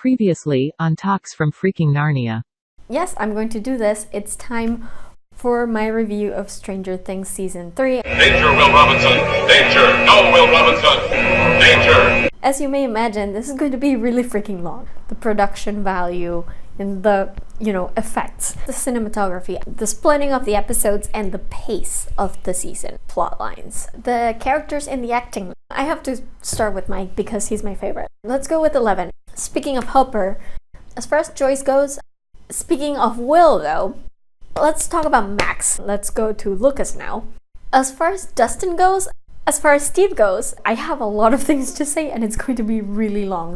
Previously, on Talks from Freaking Narnia. Yes, I'm going to do this. It's time for my review of Stranger Things Season 3. Danger, Will Robinson! Danger! No, Will Robinson! Danger! As you may imagine, this is going to be really freaking long. The production value and the, effects, the cinematography, the splitting of the episodes, and the pace of the season plot lines. The characters and the acting. I have to start with Mike because he's my favorite. Let's go with 11. Speaking of Hopper, as far as Joyce goes, speaking of Will though, let's talk about Max. Let's go to Lucas now. As far as Dustin goes, as far as Steve goes, I have a lot of things to say and it's going to be really long.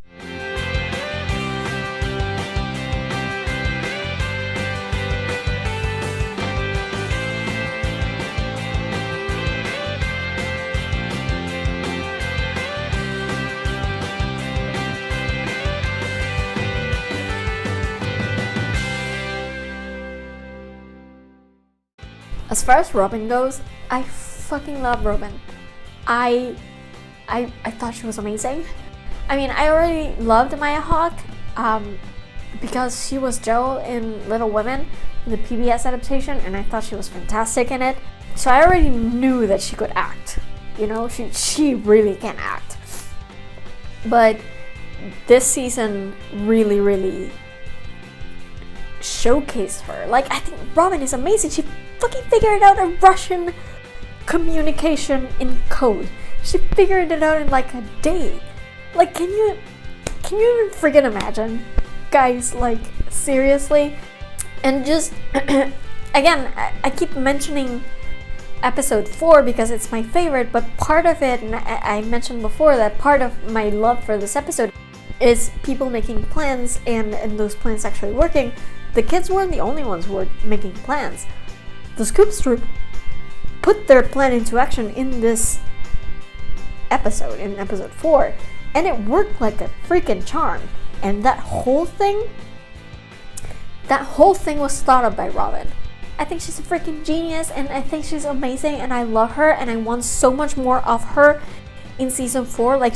As far as Robin goes, I fucking love Robin. I thought she was amazing. I mean, I already loved Maya Hawke because she was Jo in Little Women, the PBS adaptation, and I thought she was fantastic in it. So I already knew that she could act. She really can act. But this season really showcased her. Like, I think Robin is amazing. She fucking figured out a Russian communication in code. She figured it out in like a day. Like, can you even friggin' imagine? Guys, like, seriously? And just, again, I keep mentioning episode 4 because it's my favorite, but part of it, and I mentioned before that part of my love for this episode is people making plans and those plans actually working. The kids weren't the only ones who were making plans. The Scoops Troop put their plan into action in this episode, in episode 4, and it worked like a freaking charm. And that whole thing was thought of by Robin. I think she's a freaking genius, and I think she's amazing, and I love her, and I want so much more of her in season 4. Like,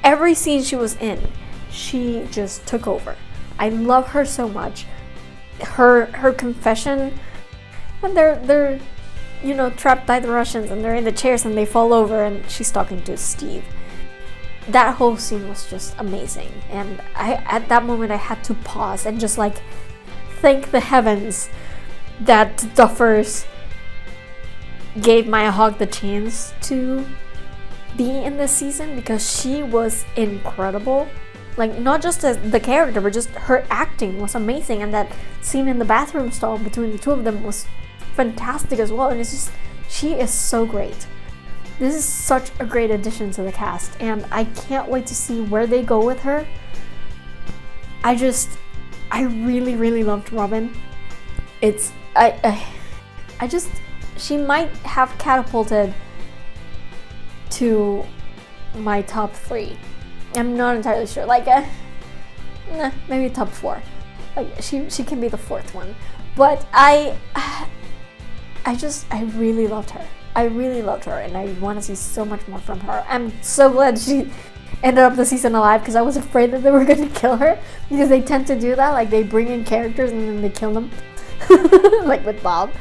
every scene she was in, she just took over. I love her so much. Her confession when they're trapped by the Russians and they're in the chairs and they fall over and she's talking to Steve. That whole scene was just amazing, and at that moment I had to pause and just like thank the heavens that Duffers gave Maya Hawke the chance to be in this season, because she was incredible. Like, not just the character, but just her acting was amazing, and that scene in the bathroom stall between the two of them was fantastic as well. And it's just, she is so great. This is such a great addition to the cast, and I can't wait to see where they go with her. I really loved Robin. She might have catapulted to my top 3. I'm not entirely sure. Like, maybe top 4. Like, she can be the 4th one. But I really loved her. I really loved her, and I want to see so much more from her. I'm so glad she ended up the season alive, because I was afraid that they were going to kill her, because they tend to do that. Like, they bring in characters and then they kill them. Like with Bob.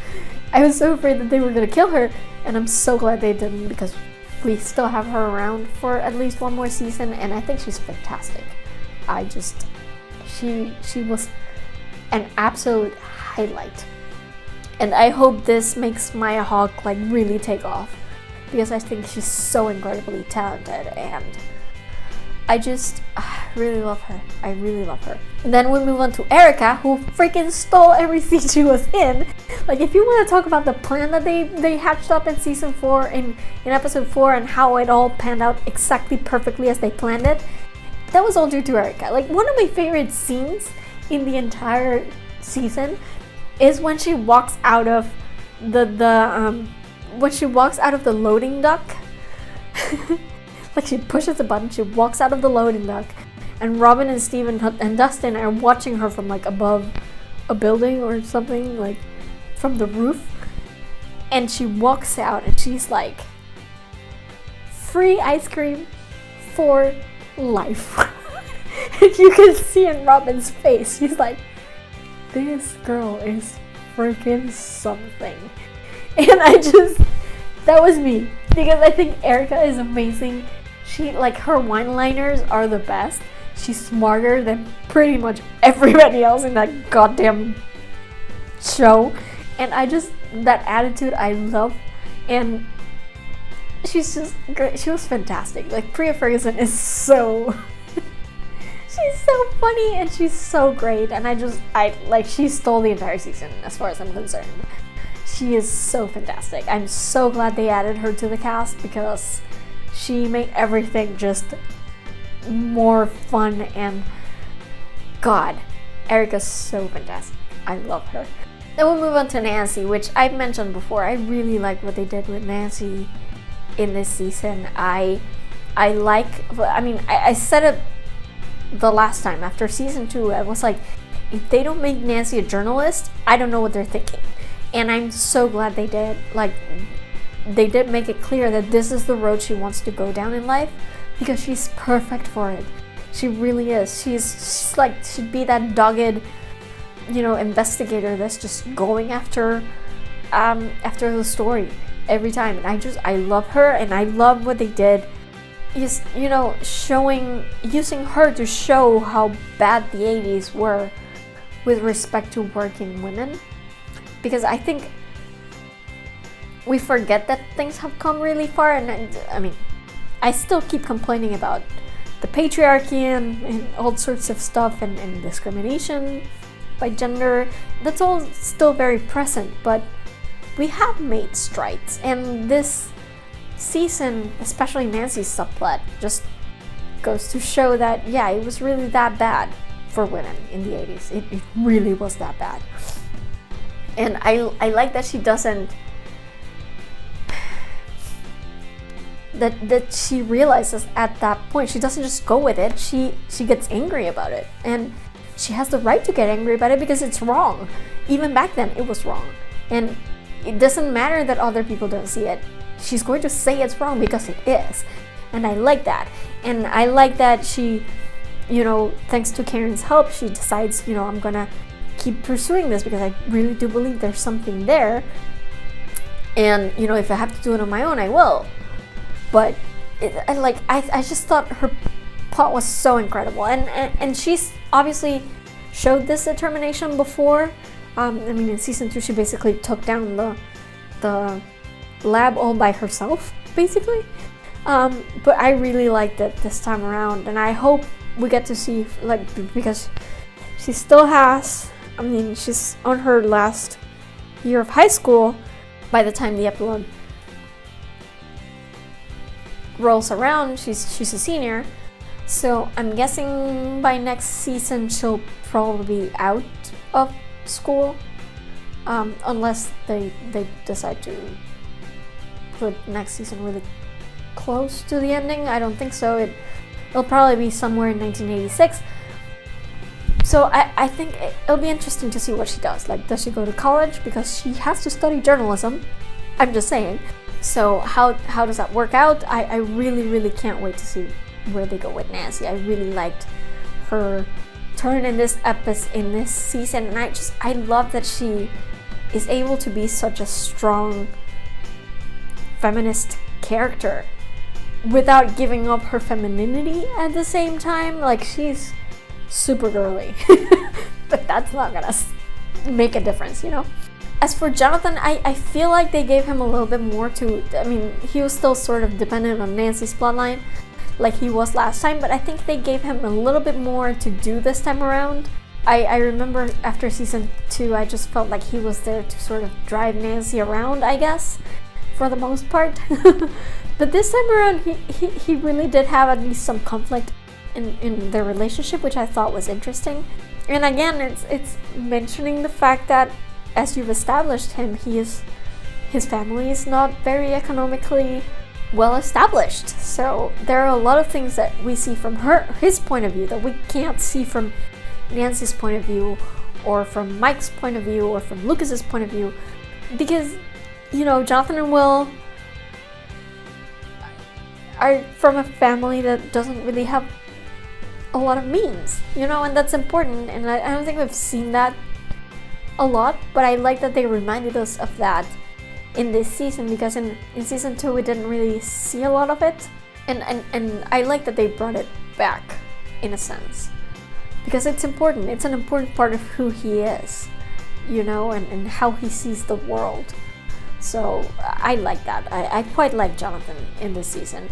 I was so afraid that they were going to kill her, and I'm so glad they didn't, because we still have her around for at least one more season, and I think she's fantastic. She was an absolute highlight. And I hope this makes Maya Hawke like really take off, because I think she's so incredibly talented, and I just really love her. I really love her. And then we move on to Erica, who freaking stole every scene she was in. Like, if you want to talk about the plan that they hatched up in season 4, in episode 4, and how it all panned out exactly perfectly as they planned it, that was all due to Erica. Like, one of my favorite scenes in the entire season is when she walks out of the loading dock. Like, she pushes a button, she walks out of the loading dock, and Robin and Steve and Dustin are watching her from like above a building or something, like from the roof. And she walks out and she's like, free ice cream for life. you can see in Robin's face, he's like, this girl is freaking something. And that was me, because I think Erica is amazing. She, like, her one-liners are the best. She's smarter than pretty much everybody else in that goddamn show. And that attitude I love. And she's just great. She was fantastic. Like, Priya Ferguson is so... she's so funny and she's so great. And she stole the entire season as far as I'm concerned. She is so fantastic. I'm so glad they added her to the cast because she made everything just more fun. And God, Erica's so fantastic. I love her. Then we'll move on to Nancy, which I've mentioned before. I really like what they did with Nancy in this season. I said it the last time after season 2. I was like, if they don't make Nancy a journalist, I don't know what they're thinking. And I'm so glad they did. Like, they did make it clear that this is the road she wants to go down in life because she's perfect for it. She really is. She's like, she'd be that dogged, investigator that's just going after the story every time. And I love her, and I love what they did. Just, using her to show how bad the 80s were with respect to working women. Because I think we forget that things have come really far, and I still keep complaining about the patriarchy and all sorts of stuff and discrimination by gender. That's all still very present, but we have made strides, and this season, especially Nancy's subplot, just goes to show that, yeah, it was really that bad for women in the 80s. It really was that bad. And I like that she doesn't, that she realizes at that point, she doesn't just go with it, she gets angry about it. And she has the right to get angry about it because it's wrong. Even back then, it was wrong. And it doesn't matter that other people don't see it. She's going to say it's wrong because it is. And I like that. And I like that she, thanks to Karen's help, she decides, I'm gonna keep pursuing this because I really do believe there's something there. And, if I have to do it on my own, I will. But, I just thought her plot was so incredible. And she's obviously showed this determination before. In season 2, she basically took down the lab all by herself, basically. But I really liked it this time around, and I hope we get to see, because she still has, she's on her last year of high school by the time the epilogue rolls around. She's a senior, so I'm guessing by next season she'll probably be out of school, unless they decide to put next season really close to the ending. I don't think so. It'll probably be somewhere in 1986. So I think it'll be interesting to see what she does. Like, does she go to college? Because she has to study journalism. I'm just saying. So how does that work out? I really, really can't wait to see where they go with Nancy. I really liked her turn in this season, and I love that she is able to be such a strong feminist character without giving up her femininity at the same time. Like, she's super girly, but that's not gonna make a difference, As for Jonathan, I feel like they gave him a little bit more to, he was still sort of dependent on Nancy's plotline like he was last time, but I think they gave him a little bit more to do this time around. I remember after season 2, I just felt like he was there to sort of drive Nancy around, I guess, for the most part. But this time around, he really did have at least some conflict in their relationship, which I thought was interesting. And again, it's mentioning the fact that, as you've established him, his family is not very economically well established. So there are a lot of things that we see from his point of view that we can't see from Nancy's point of view, or from Mike's point of view, or from Lucas's point of view, because Jonathan and Will are from a family that doesn't really have a lot of memes, and that's important, and I don't think we've seen that a lot, but I like that they reminded us of that in this season, because in season 2 we didn't really see a lot of it, and I like that they brought it back in a sense, because it's important. It's an important part of who he is, and how he sees the world. So I like that. I quite like Jonathan in this season.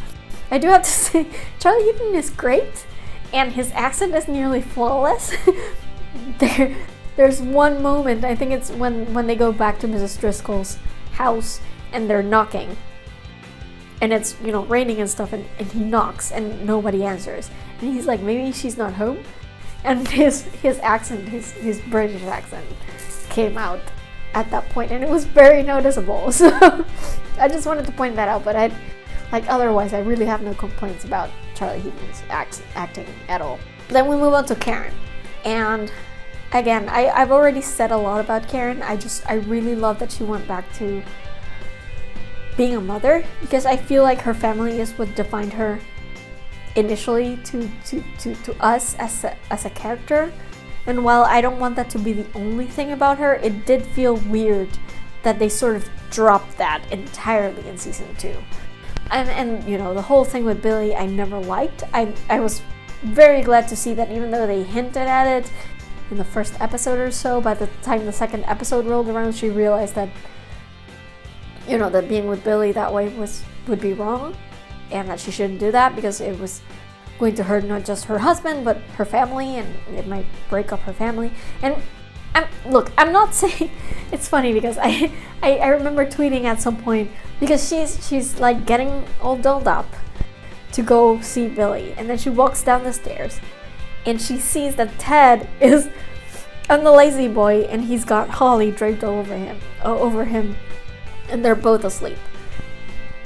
I do have to say, Charlie Heaton is great, and his accent is nearly flawless. There's one moment, I think it's when they go back to Mrs. Driscoll's house and they're knocking, and it's raining and stuff, and he knocks and nobody answers, and he's like, maybe she's not home, and his accent, his British accent came out at that point, and it was very noticeable. So I just wanted to point that out, but otherwise I really have no complaints about Charlie Heaton's acting at all. Then we move on to Karen, and again, I've already said a lot about Karen. I really love that she went back to being a mother, because I feel like her family is what defined her initially to us as a character. And while I don't want that to be the only thing about her, it did feel weird that they sort of dropped that entirely in season 2. And the whole thing with Billy I never liked. I was very glad to see that even though they hinted at it in the first episode or so, by the time the second episode rolled around, she realized that that being with Billy that way would be wrong, and that she shouldn't do that, because it was going to hurt not just her husband but her family, and it might break up her family. And I'm not saying, it's funny because I remember tweeting at some point, because she's like getting all dolled up to go see Billy, and then she walks down the stairs and she sees that Ted is on the lazy boy, and he's got Holly draped all over him, and they're both asleep.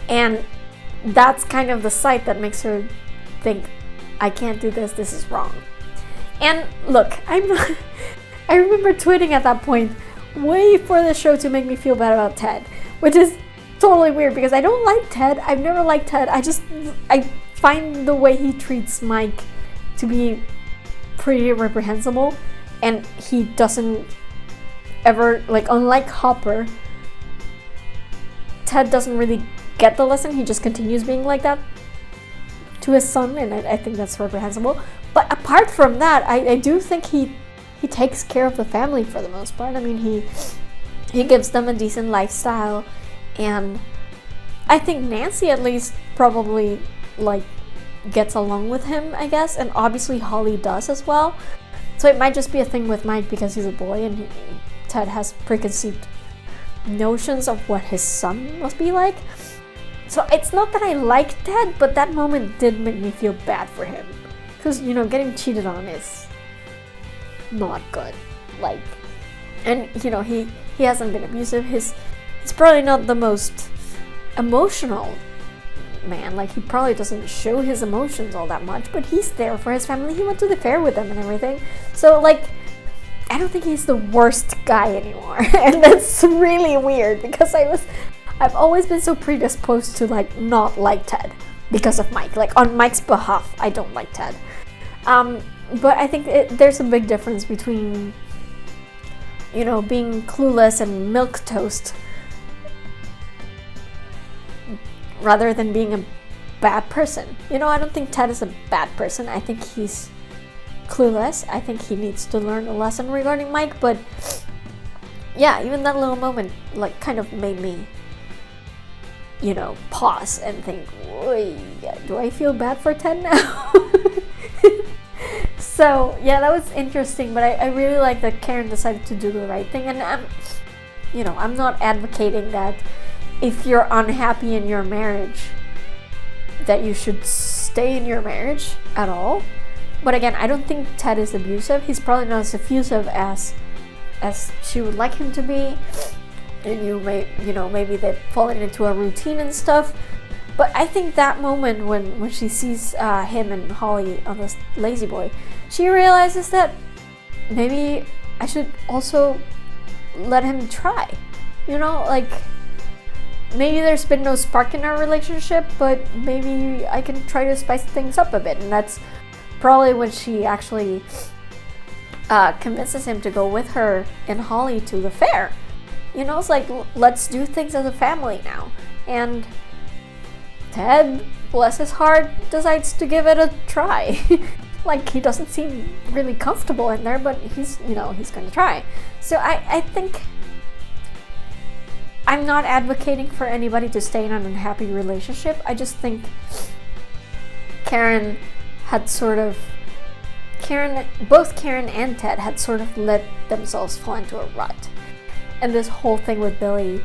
And that's kind of the sight that makes her think, I can't do this is wrong. And look, I remember tweeting at that point, way for the show to make me feel bad about Ted, which is totally weird, because I don't like Ted. I've never liked Ted. I find the way he treats Mike to be pretty reprehensible, and he doesn't ever, unlike Hopper, Ted doesn't really get the lesson. He just continues being like that to his son, and I think that's reprehensible. But apart from that, I do think he takes care of the family for the most part. I mean, he gives them a decent lifestyle, and I think Nancy at least probably gets along with him, I guess, and obviously Holly does as well. So it might just be a thing with Mike because he's a boy, and Ted has preconceived notions of what his son must be like. So it's not that I like Ted, but that moment did make me feel bad for him, because getting cheated on is not good. And he hasn't been abusive. He's probably not the most emotional man. He probably doesn't show his emotions all that much, but he's there for his family. He went to the fair with them and everything. So I don't think he's the worst guy anymore. And that's really weird, because I've always been so predisposed to not like Ted because of Mike. On Mike's behalf, I don't like Ted. But I think there's a big difference between being clueless and milquetoast rather than being a bad person. I don't think Ted is a bad person. I think he's clueless. I think he needs to learn a lesson regarding Mike. But yeah, even that little moment kind of made me pause and think, do I feel bad for Ted now? So yeah, that was interesting, but I really like that Karen decided to do the right thing. And I'm not advocating that if you're unhappy in your marriage that you should stay in your marriage at all. But again, I don't think Ted is abusive. He's probably not as effusive as she would like him to be. And maybe they've fallen into a routine and stuff. But I think that moment when she sees him and Holly on this lazy boy, she realizes that maybe I should also let him try. Maybe there's been no spark in our relationship, but maybe I can try to spice things up a bit. And that's Probably when she actually convinces him to go with her and Holly to the fair. You know, it's like, let's do things as a family now. And Ted, bless his heart, decides to give it a try. Like, he doesn't seem really comfortable in there, but he's gonna try. So I think I'm not advocating for anybody to stay in an unhappy relationship. I just think both Karen and Ted had sort of let themselves fall into a rut. And this whole thing with Billy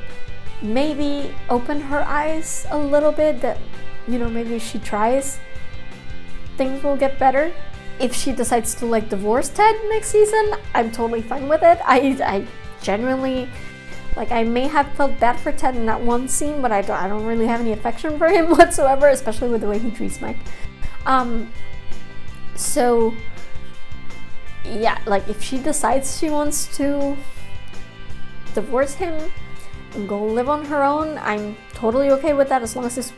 maybe opened her eyes a little bit that, maybe if she tries, things will get better. If she decides to divorce Ted next season, I'm totally fine with it. I genuinely, I may have felt bad for Ted in that one scene, but I don't really have any affection for him whatsoever, especially with the way he treats Mike. So yeah, if she decides she wants to divorce him and go live on her own, I'm totally okay with that, as long as it's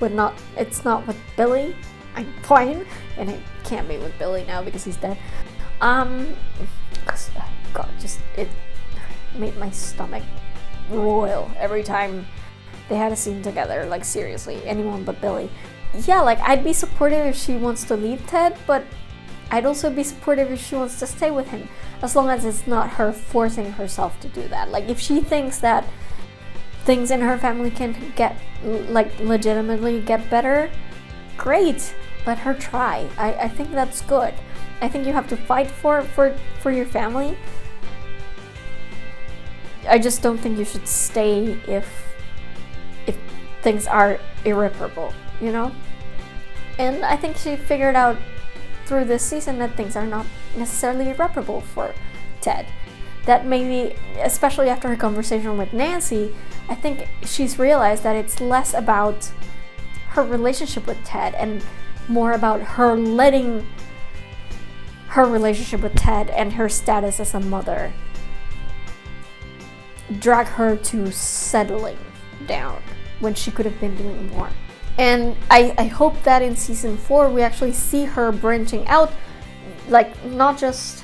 not with Billy. I'm fine, and it can't be with Billy now because he's dead. God, it made my stomach roil every time they had a scene together. Seriously, anyone but Billy. Yeah, I'd be supportive if she wants to leave Ted, but I'd also be supportive if she wants to stay with him, as long as it's not her forcing herself to do that. If she thinks that things in her family can get, legitimately get better, great, let her try. I think that's good. I think you have to fight for your family. I just don't think you should stay if things are irreparable, And I think she figured out through this season that things are not necessarily irreparable for Ted. That maybe, especially after her conversation with Nancy, I think she's realized that it's less about her relationship with Ted and more about her letting her relationship with Ted and her status as a mother drag her to settling down when she could have been doing more. And I hope that in season 4 we actually see her branching out, not just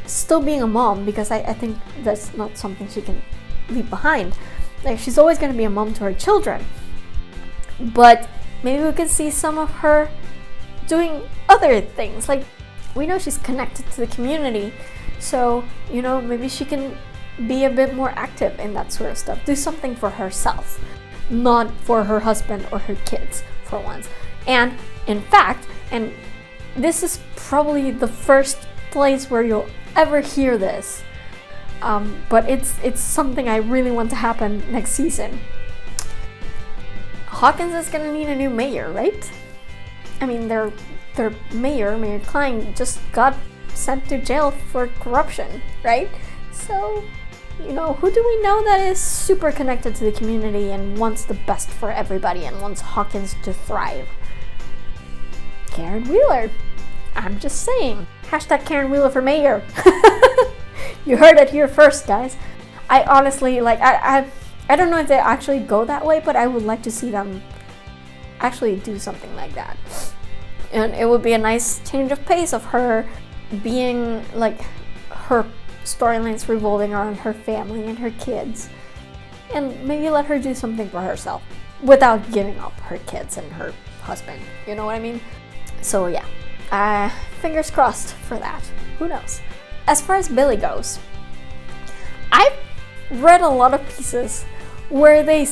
still being a mom, because I think that's not something she can leave behind. She's always going to be a mom to her children, but maybe we can see some of her doing other things. We know she's connected to the community, so maybe she can be a bit more active in that sort of stuff. Do something for herself, not for her husband or her kids for once. And in fact, and this is probably the first place where you'll ever hear this, but it's something I really want to happen next season. Hawkins is gonna need a new mayor, right? I mean, their Mayor Klein, just got sent to jail for corruption, right? So, who do we know that is super connected to the community and wants the best for everybody and wants Hawkins to thrive? Karen Wheeler. I'm just saying. Hashtag Karen Wheeler for mayor. You heard it here first, guys. I honestly, I don't know if they actually go that way, but I would like to see them actually do something like that. And it would be a nice change of pace of her being, her storylines revolving around her family and her kids. And maybe let her do something for herself without giving up her kids and her husband. You know what I mean? So yeah, fingers crossed for that. Who knows? As far as Billy goes, I've read a lot of pieces where they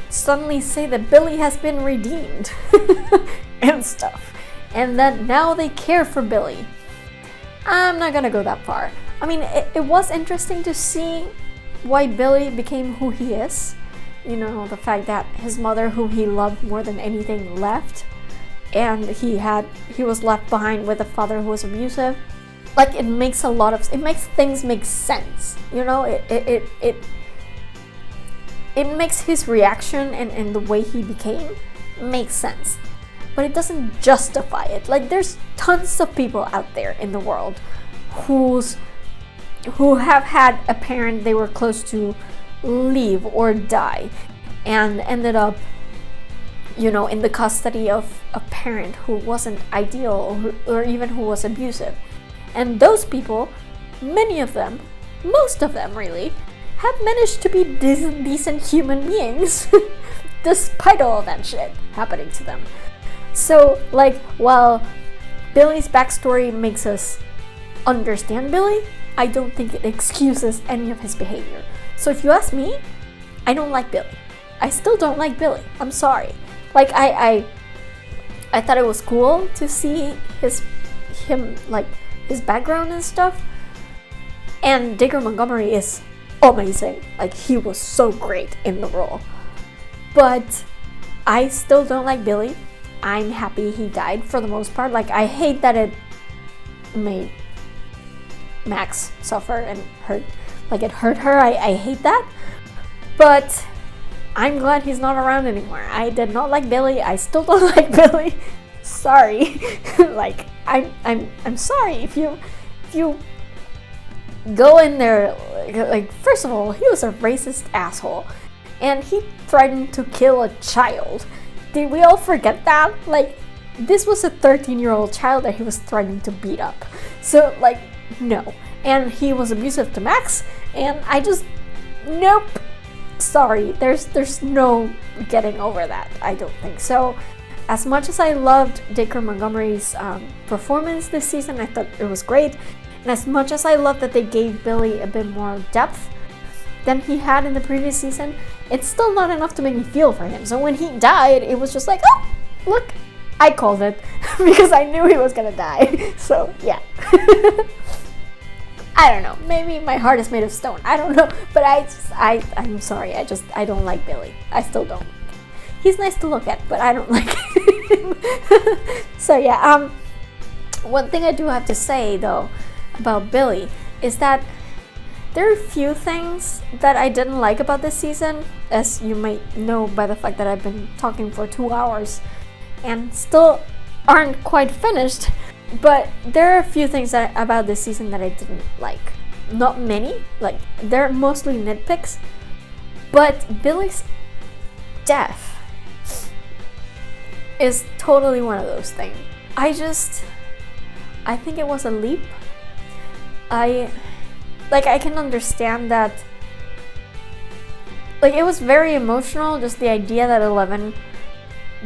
suddenly say that Billy has been redeemed and stuff, and that now they care for Billy. I'm not gonna go that far. I mean, it was interesting to see why Billy became who he is. The fact that his mother, who he loved more than anything, left, and he was left behind with a father who was abusive. It makes things make sense. It makes his reaction and the way he became make sense. But it doesn't justify it. There's tons of people out there in the world who have had a parent they were close to leave or die and ended up in the custody of a parent who wasn't ideal or even who was abusive. And those people, many of them, most of them really, have managed to be decent human beings despite all that shit happening to them. So, like, while Billy's backstory makes us understand Billy, I don't think it excuses any of his behavior. So if you ask me, I don't like Billy. I still don't like Billy. I'm sorry. Like, I thought it was cool to see his background and stuff. And Dacre Montgomery is amazing. Like, he was so great in the role. But I still don't like Billy. I'm happy he died for the most part. Like, I hate that it made Max suffer and hurt. Like, it hurt her. I hate that. But I'm glad he's not around anymore. I did not like Billy. I still don't like Billy. Sorry. Like, I'm sorry if you go in there. Like, first of all, he was a racist asshole, and he threatened to kill a child. Did we all forget that? Like, this was a 13-year-old child that he was threatening to beat up. So, like, no. And he was abusive to Max, and I just, nope. Sorry, there's no getting over that. I don't think so. As much as I loved Dacre Montgomery's performance this season, I thought it was great. And as much as I loved that they gave Billy a bit more depth than he had in the previous season, it's still not enough to make me feel for him. So when he died, it was just like, oh, look, I called it because I knew he was gonna die. So yeah. I don't know, maybe my heart is made of stone, I don't know, but I'm sorry, I don't like Billy. I still don't. He's nice to look at, but I don't like him. So yeah, one thing I do have to say though about Billy is that there are a few things that I didn't like about this season, as you might know by the fact that I've been talking for 2 hours and still aren't quite finished. But there are a few things about this season that I didn't like. Not many, like, they're mostly nitpicks. But Billy's death is totally one of those things. I think it was a leap. I can understand that. Like, it was very emotional, just the idea that 11,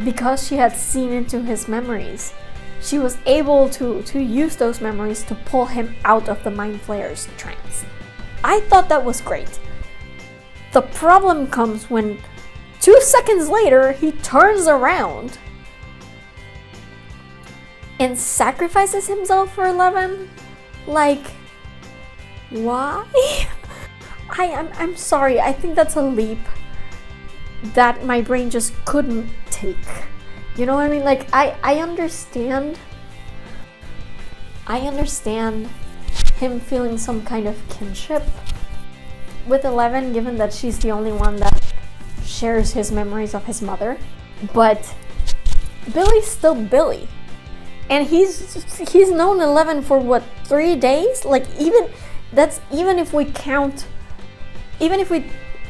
because she had seen into his memories, she was able to use those memories to pull him out of the Mind Flayer's trance. I thought that was great. The problem comes when 2 seconds later, he turns around and sacrifices himself for 11. Like, why? I'm sorry, I think that's a leap that my brain just couldn't take. You know what I mean? Like, I understand him feeling some kind of kinship with 11, given that she's the only one that shares his memories of his mother. But Billy's still Billy. And he's known 11 for what, 3 days? Like, even if we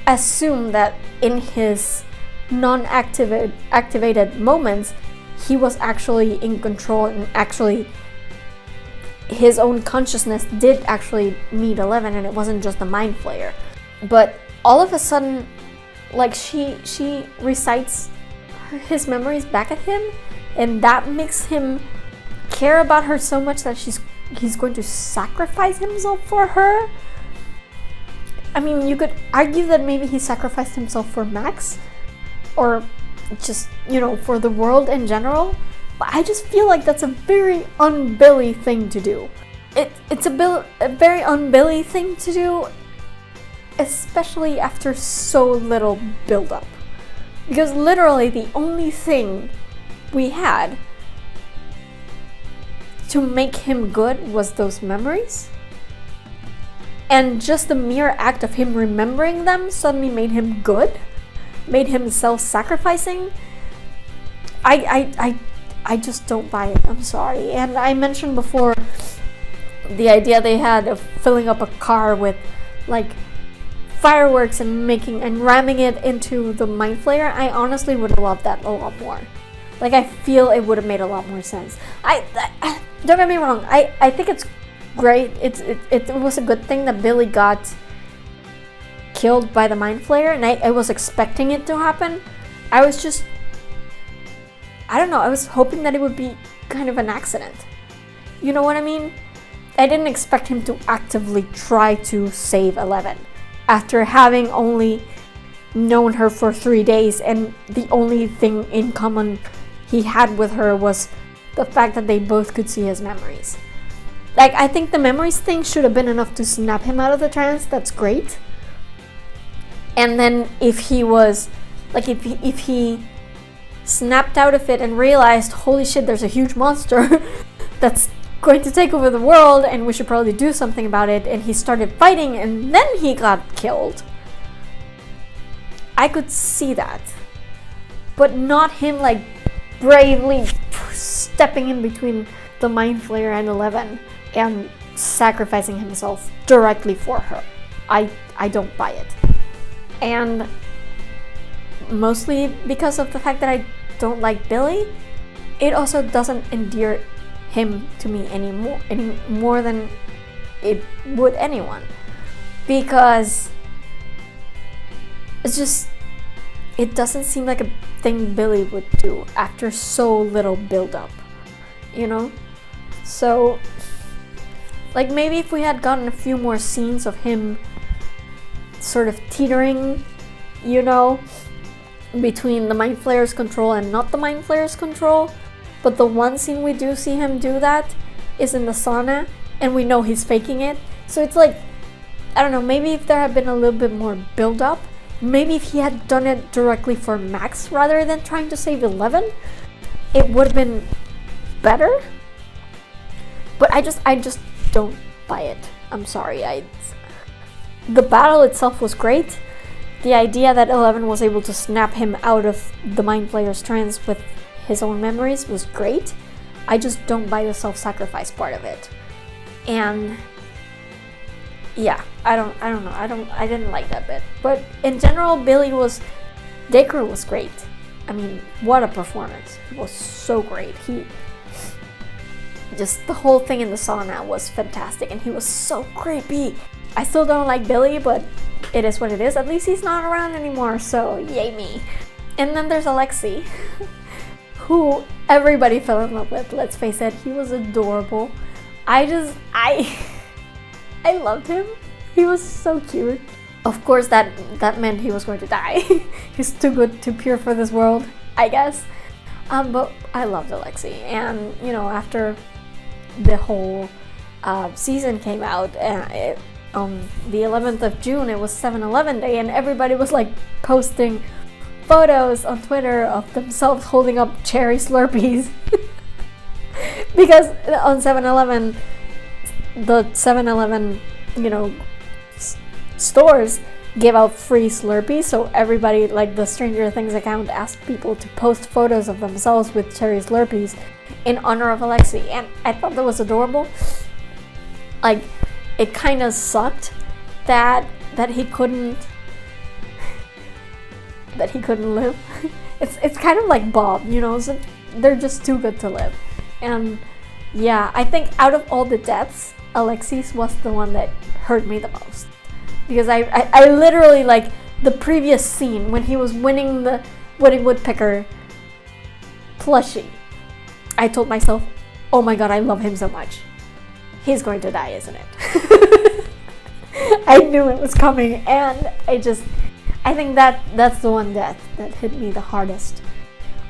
assume that in his non-activated moments, he was actually in control and actually his own consciousness did actually meet 11 and it wasn't just a Mind Flayer. But all of a sudden, like, she recites his memories back at him, and that makes him care about her so much that he's going to sacrifice himself for her. I mean, you could argue that maybe he sacrificed himself for Max, or just, for the world in general. But I just feel like that's a very un-Billy thing to do. It's a very un-Billy thing to do, especially after so little build-up. Because literally the only thing we had to make him good was those memories. And just the mere act of him remembering them suddenly made him good, made him self-sacrificing. I just don't buy it. I'm sorry. And I mentioned before the idea they had of filling up a car with like fireworks and ramming it into the Mind Flayer, I honestly would have loved that a lot more. Like, I feel it would have made a lot more sense. Don't get me wrong, I think it's great. It was a good thing that Billy got killed by the Mind Flayer, and I was expecting it to happen. I was hoping that it would be kind of an accident. You know what I mean? I didn't expect him to actively try to save 11 after having only known her for 3 days, and the only thing in common he had with her was the fact that they both could see his memories. Like, I think the memories thing should have been enough to snap him out of the trance. That's great. And then if he was, like, if he snapped out of it and realized, holy shit, there's a huge monster that's going to take over the world and we should probably do something about it, and he started fighting and then he got killed, I could see that. But not him, like, bravely stepping in between the Mind Flayer and 11 and sacrificing himself directly for her. I don't buy it. And mostly because of the fact that I don't like Billy, it also doesn't endear him to me any more than it would anyone, because it's just, it doesn't seem like a thing Billy would do after so little build-up, you know? So, like, maybe if we had gotten a few more scenes of him sort of teetering, you know, between the Mind Flayer's control and not the Mind Flayer's control. But the one scene we do see him do that is in the sauna, and we know he's faking it. So it's like, I don't know, maybe if there had been a little bit more build up, maybe if he had done it directly for Max rather than trying to save 11, it would have been better. But I just don't buy it. I'm sorry. The battle itself was great. The idea that 11 was able to snap him out of the Mind Flayer's trance with his own memories was great. I just don't buy the self-sacrifice part of it. And yeah, I don't know. I didn't like that bit. But in general, Dacre was great. I mean, what a performance. It was so great. Just the whole thing in the sauna was fantastic, and he was so creepy. I still don't like Billy, but it is what it is. At least he's not around anymore, so yay me. And then there's Alexi, who everybody fell in love with. Let's face it, he was adorable. I loved him. He was so cute. Of course, that meant he was going to die. He's too good, too pure for this world, I guess. But I loved Alexi, and you know, after the whole season came out, on the 11th of June, it was 7-Eleven Day, and everybody was like posting photos on Twitter of themselves holding up cherry Slurpees. Because on 7-Eleven, the 7-Eleven, you know, stores give out free Slurpees, so everybody, like the Stranger Things account, asked people to post photos of themselves with cherry Slurpees in honor of Alexi, and I thought that was adorable. Like, it kind of sucked that he couldn't live. It's kind of like Bob, you know, so they're just too good to live. And yeah, I think out of all the deaths, Alexi's was the one that hurt me the most, because I literally, like, the previous scene when he was winning the Woody Woodpecker plushie, I told myself, oh my god, I love him so much. He's going to die, isn't it? I knew it was coming, and I think that's the one death that hit me the hardest.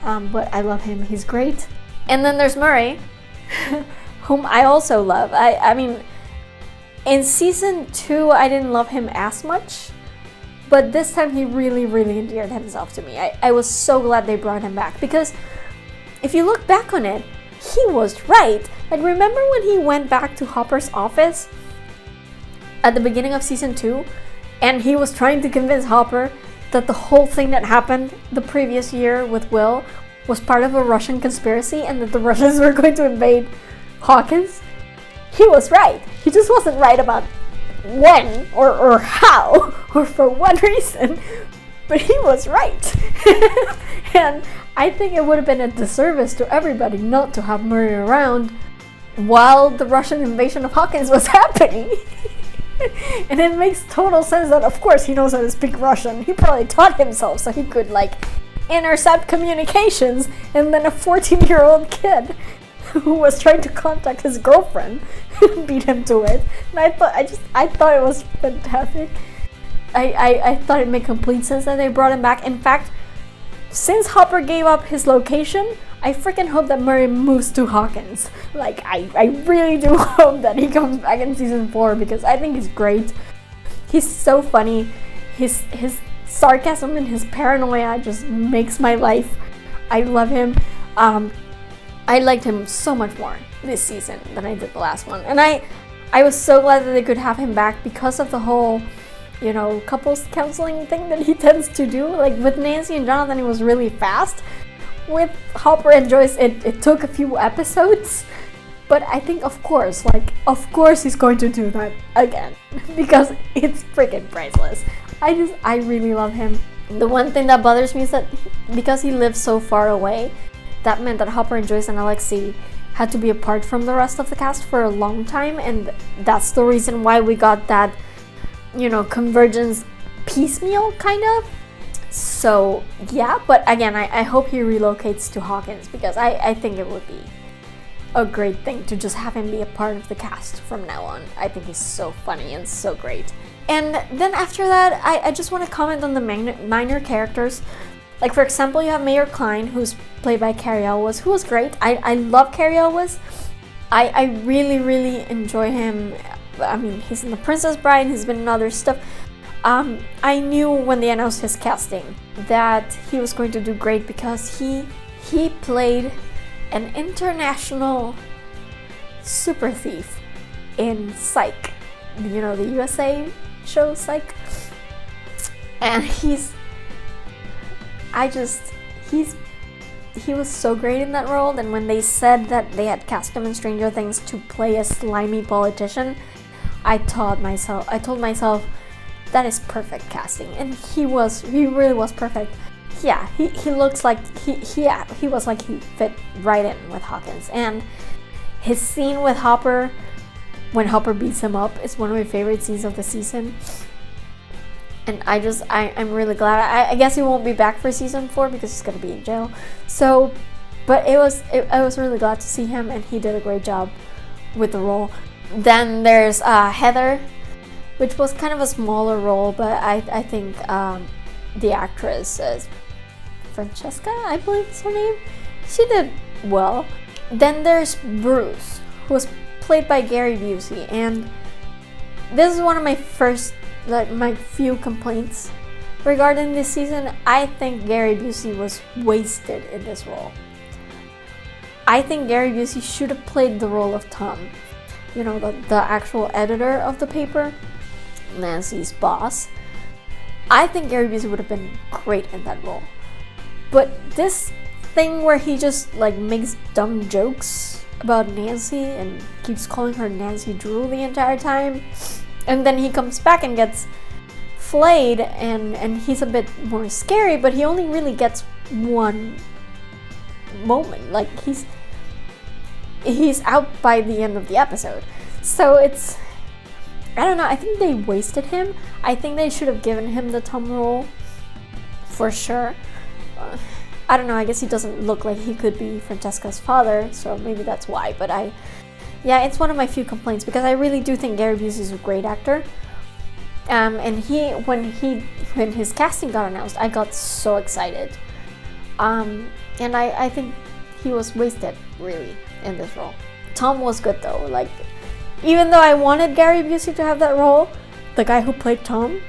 But I love him, he's great. And then there's Murray, whom I also love. I mean, in season 2, I didn't love him as much, but this time he really, really endeared himself to me. I was so glad they brought him back, because if you look back on it, he was right. Like, remember when he went back to Hopper's office at the beginning of season 2, and he was trying to convince Hopper that the whole thing that happened the previous year with Will was part of a Russian conspiracy and that the Russians were going to invade Hawkins? He was right. He just wasn't right about when or how or for what reason, but he was right. And I think it would have been a disservice to everybody not to have Murray around while the Russian invasion of Hawkins was happening. And it makes total sense that, of course, he knows how to speak Russian. He probably taught himself so he could, like, intercept communications, and then a 14-year-old kid who was trying to contact his girlfriend beat him to it. And I thought it was fantastic. I thought it made complete sense that they brought him back. In fact, since Hopper gave up his location, I freaking hope that Murray moves to Hawkins. Like, I really do hope that he comes back in season 4, because I think he's great. He's so funny. His sarcasm and his paranoia just makes my life. I love him. I liked him so much more this season than I did the last one. And I was so glad that they could have him back because of the whole, you know, couples counseling thing that he tends to do. Like, with Nancy and Jonathan, it was really fast. With Hopper and Joyce, it took a few episodes. But I think, of course he's going to do that again. Because it's freaking priceless. I really love him. The one thing that bothers me is that because he lives so far away, that meant that Hopper and Joyce and Alexi had to be apart from the rest of the cast for a long time. And that's the reason why we got that, you know, convergence piecemeal, kind of. So, yeah, but again, I hope he relocates to Hawkins, because I think it would be a great thing to just have him be a part of the cast from now on. I think he's so funny and so great. And then after that, I just want to comment on the minor characters. Like, for example, you have Mayor Klein, who's played by Carrie Elwes, who was great. I love Carrie Elwes. I really, really enjoy him. I mean, he's in The Princess Bride, he's been in other stuff. I knew when they announced his casting that he was going to do great, because he played an international super thief in Psych. You know, the USA show Psych. And he was so great in that role. And when they said that they had cast him in Stranger Things to play a slimy politician, I told myself that is perfect casting, and he really was perfect. Yeah, he looks like he was like he fit right in with Hawkins. And his scene with Hopper, when Hopper beats him up, is one of my favorite scenes of the season. And I'm really glad. I guess he won't be back for season 4 because he's gonna be in jail. So, but I was really glad to see him, and he did a great job with the role. Then there's Heather, which was kind of a smaller role, but I think the actress, Francesca, I believe is her name, she did well. Then there's Bruce, who was played by Gary Busey, and this is one of my few complaints regarding this season. I think Gary Busey was wasted in this role. I think Gary Busey should have played the role of Tom, you know, the actual editor of the paper, Nancy's boss. I think Gary Busey would have been great in that role. But this thing where he just like makes dumb jokes about Nancy and keeps calling her Nancy Drew the entire time, and then he comes back and gets flayed, and he's a bit more scary, but he only really gets one moment. Like, he's out by the end of the episode. So it's, I don't know, I think they wasted him. I think they should have given him the Tom role for sure. I don't know, I guess he doesn't look like he could be Francesca's father, so maybe that's why. But yeah, it's one of my few complaints, because I really do think Gary Busey is a great actor. And when his casting got announced, I got so excited. And I think he was wasted, really, in this role. Tom was good though. Like, even though I wanted Gary Busey to have that role, the guy who played Tom,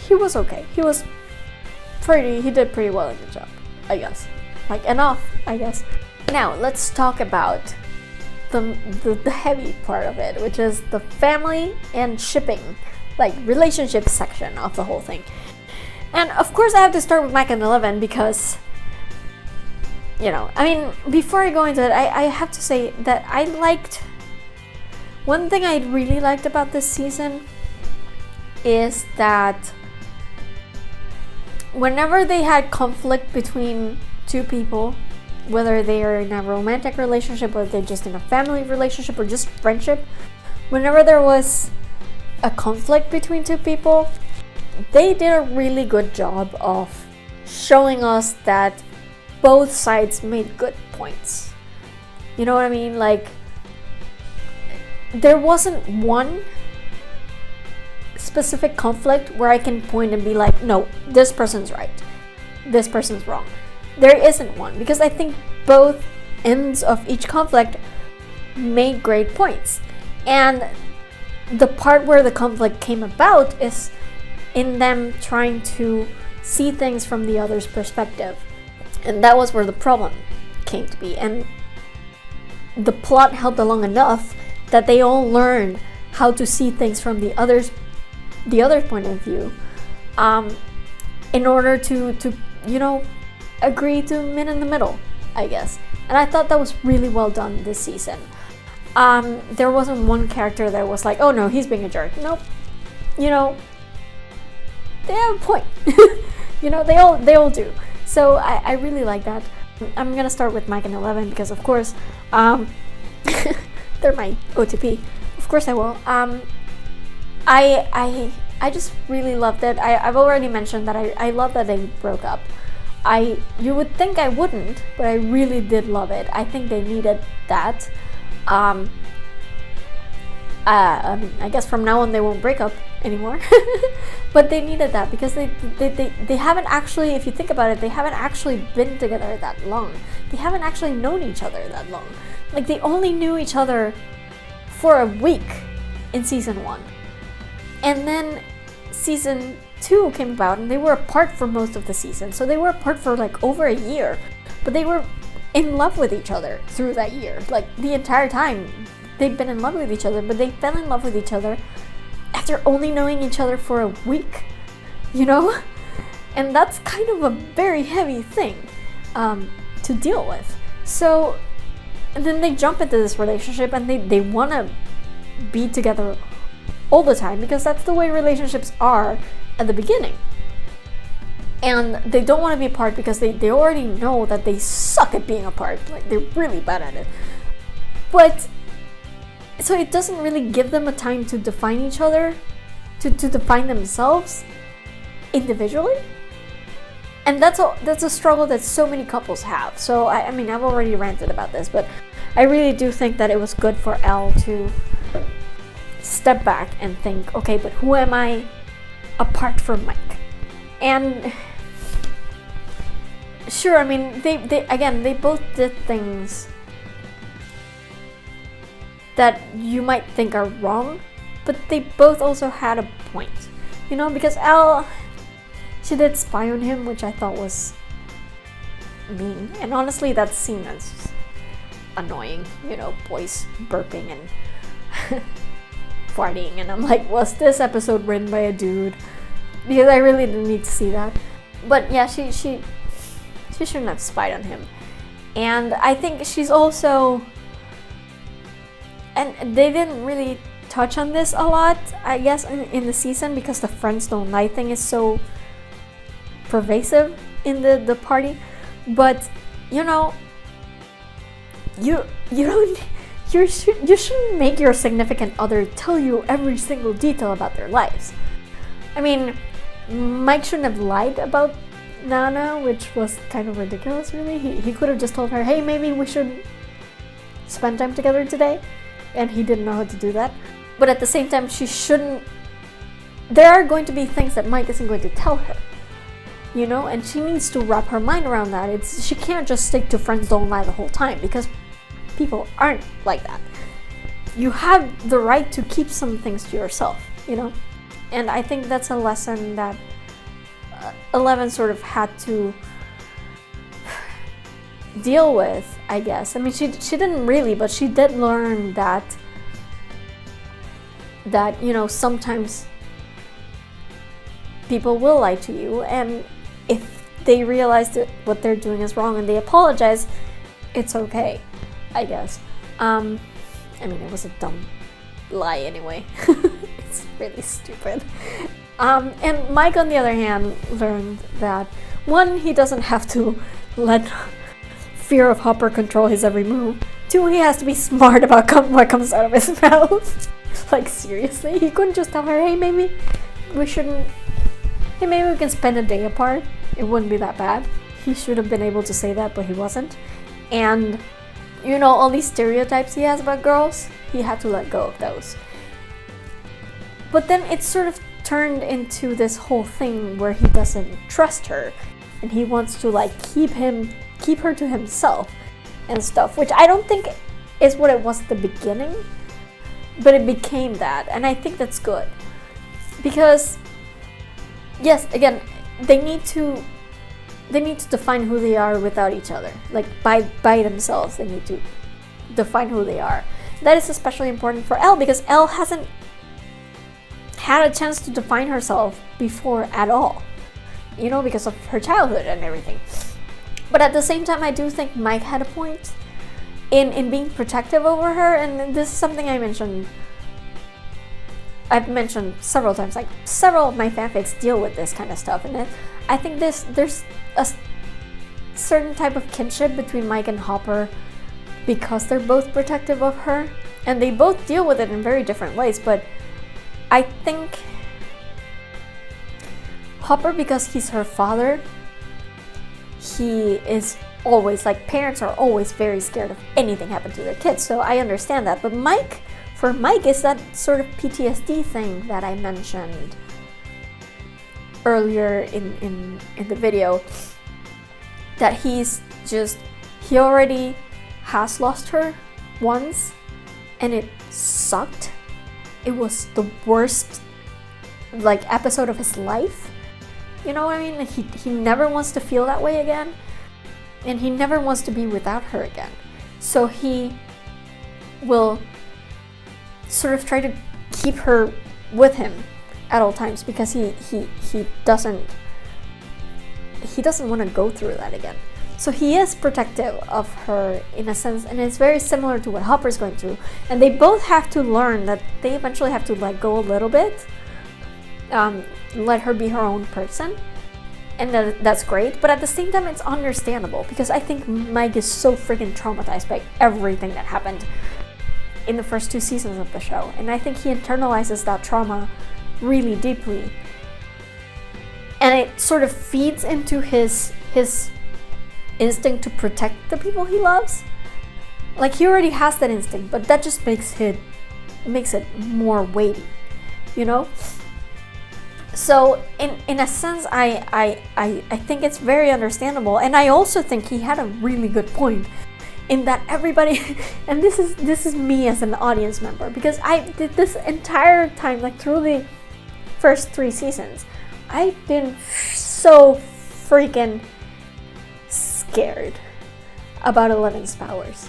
he was okay. He did pretty well in the job, I guess. Like, enough, I guess. Now, let's talk about the heavy part of it, which is the family and shipping, like, relationship section of the whole thing. And of course I have to start with Mike and Eleven, because, you know, I mean, before I go into it, I have to say that one thing I really liked about this season is that whenever they had conflict between two people, whether they are in a romantic relationship or they're just in a family relationship or just friendship, whenever there was a conflict between two people, they did a really good job of showing us that both sides made good points. You know what I mean? Like, there wasn't one specific conflict where I can point and be like, no, this person's right, this person's wrong. There isn't one, because I think both ends of each conflict made great points. And the part where the conflict came about is in them trying to see things from the other's perspective. And that was where the problem came to be. And the plot helped along enough that they all learned how to see things from the other's point of view, in order to agree to meet in the middle, I guess. And I thought that was really well done this season. There wasn't one character that was like, oh no, he's being a jerk. Nope. They have a point. They all do. So I really like that. I'm gonna start with Mike and 11 because of course they're my OTP. Of course I will. I just really loved it. I've already mentioned that I love that they broke up. You would think I wouldn't, but I really did love it. I think they needed that. I guess from now on they won't break up anymore. But they needed that because they haven't actually, if you think about it, they haven't actually been together that long. They haven't actually known each other that long. Like, they only knew each other for a week in season 1. And then season 2 came about and they were apart for most of the season. So they were apart for like over a year. But they were in love with each other through that year. Like, the entire time they'd been in love with each other, but they fell in love with each other after only knowing each other for a week, And that's kind of a very heavy thing to deal with. So, and then they jump into this relationship and they want to be together all the time because that's the way relationships are at the beginning. And they don't want to be apart because they already know that they suck at being apart. Like, they're really bad at it. But so it doesn't really give them a time to define each other, to define themselves individually. And that's a struggle that so many couples have. So I mean, I've already ranted about this, but I really do think that it was good for Elle to step back and think, okay, but who am I apart from Mike? And sure, I mean, they both did things that you might think are wrong, but they both also had a point, because Elle, she did spy on him, which I thought was mean, and honestly that scene is annoying, boys burping and farting, and I'm like, was this episode written by a dude? Because I really didn't need to see that. But yeah, she shouldn't have spied on him. And I think she's also, and they didn't really touch on this a lot, I guess, in the season, because the friends don't lie thing is so pervasive in the party. But you shouldn't make your significant other tell you every single detail about their lives. I mean, Mike shouldn't have lied about Nana, which was kind of ridiculous, really. He could have just told her, hey, maybe we should spend time together today, and he didn't know how to do that. But at the same time, she shouldn't, there are going to be things that Mike isn't going to tell her, and she needs to wrap her mind around that. She can't just stick to friends don't lie the whole time, because people aren't like that. You have the right to keep some things to yourself, and I think that's a lesson that 11 sort of had to deal with, I guess. I mean, she didn't really, but she did learn that sometimes people will lie to you, and if they realize that what they're doing is wrong and they apologize, it's okay, I guess. I mean, it was a dumb lie anyway. It's really stupid. And Mike, on the other hand, learned that, one, he doesn't have to let fear of Hopper control his every move. Two, he has to be smart about what comes out of his mouth. Like, seriously? He couldn't just tell her, hey, maybe we can spend a day apart. It wouldn't be that bad. He should have been able to say that, but he wasn't. And, you know, all these stereotypes he has about girls, he had to let go of those. But then it sort of turned into this whole thing where he doesn't trust her, and he wants to like keep her to himself and stuff, which I don't think is what it was at the beginning, but it became that, and I think that's good. Because yes, again, they need to define who they are without each other. Like by themselves, they need to define who they are. That is especially important for Elle, because Elle hasn't had a chance to define herself before at all, you know, because of her childhood and everything. But at the same time, I do think Mike had a point in being protective over her, and this is something I've mentioned several times. Like, several of my fanfics deal with this kind of stuff, and I think there's a certain type of kinship between Mike and Hopper because they're both protective of her, and they both deal with it in very different ways. But I think Hopper, because he's her father, he is always, like, parents are always very scared of anything happening to their kids, so I understand that. But for Mike, is that sort of PTSD thing that I mentioned earlier in the video, that he already has lost her once, and it sucked. It was the worst, like, episode of his life. You know what I mean? He never wants to feel that way again, and he never wants to be without her again. So he will sort of try to keep her with him at all times, because he doesn't want to go through that again. So he is protective of her in a sense, and it's very similar to what Hopper's going through. And they both have to learn that they eventually have to let go a little bit, let her be her own person, and that's great. But at the same time, it's understandable, because I think Mike is so freaking traumatized by everything that happened in the first 2 seasons of the show, and I think he internalizes that trauma really deeply, and it sort of feeds into his instinct to protect the people he loves. Like, he already has that instinct, but that just makes it more weighty, you know? So in a sense, I think it's very understandable, and I also think he had a really good point in that everybody, and this is me as an audience member, because I did this entire time, like through the first 3 seasons, I've been so freaking scared about Eleven's powers,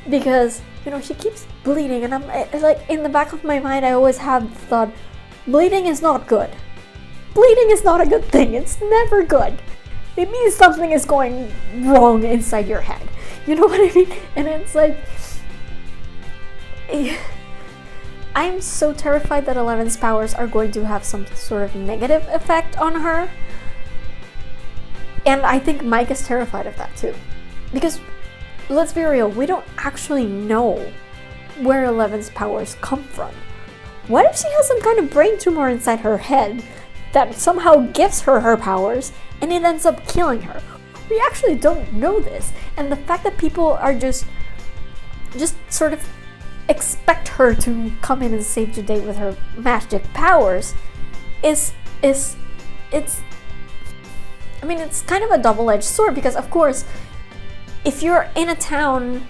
because, you know, she keeps bleeding, and it's like, in the back of my mind, I always have thought, bleeding is not good. Bleeding is not a good thing. It's never good. It means something is going wrong inside your head. You know what I mean? And it's like, I'm so terrified that Eleven's powers are going to have some sort of negative effect on her. And I think Mike is terrified of that too. Because, let's be real, we don't actually know where Eleven's powers come from. What if she has some kind of brain tumor inside her head that somehow gives her her powers, and it ends up killing her? We actually don't know this, and the fact that people are just sort of expect her to come in and save the day with her magic powers it's kind of a double-edged sword, because of course, if you're in a town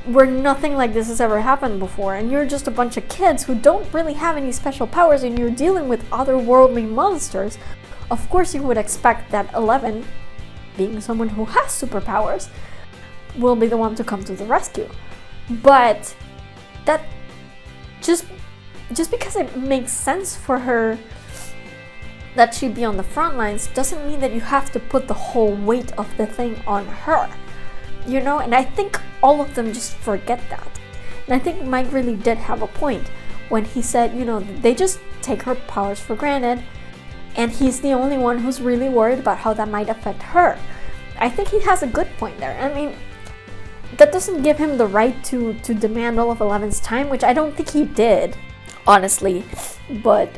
where nothing like this has ever happened before, and you're just a bunch of kids who don't really have any special powers, and you're dealing with otherworldly monsters, of course you would expect that Eleven, being someone who has superpowers, will be the one to come to the rescue. But that just because it makes sense for her that she'd be on the front lines doesn't mean that you have to put the whole weight of the thing on her, you know? And I think all of them just forget that. And I think Mike really did have a point when he said, you know, they just take her powers for granted, and he's the only one who's really worried about how that might affect her. I think he has a good point there. I mean, that doesn't give him the right to demand all of Eleven's time, which I don't think he did, honestly. But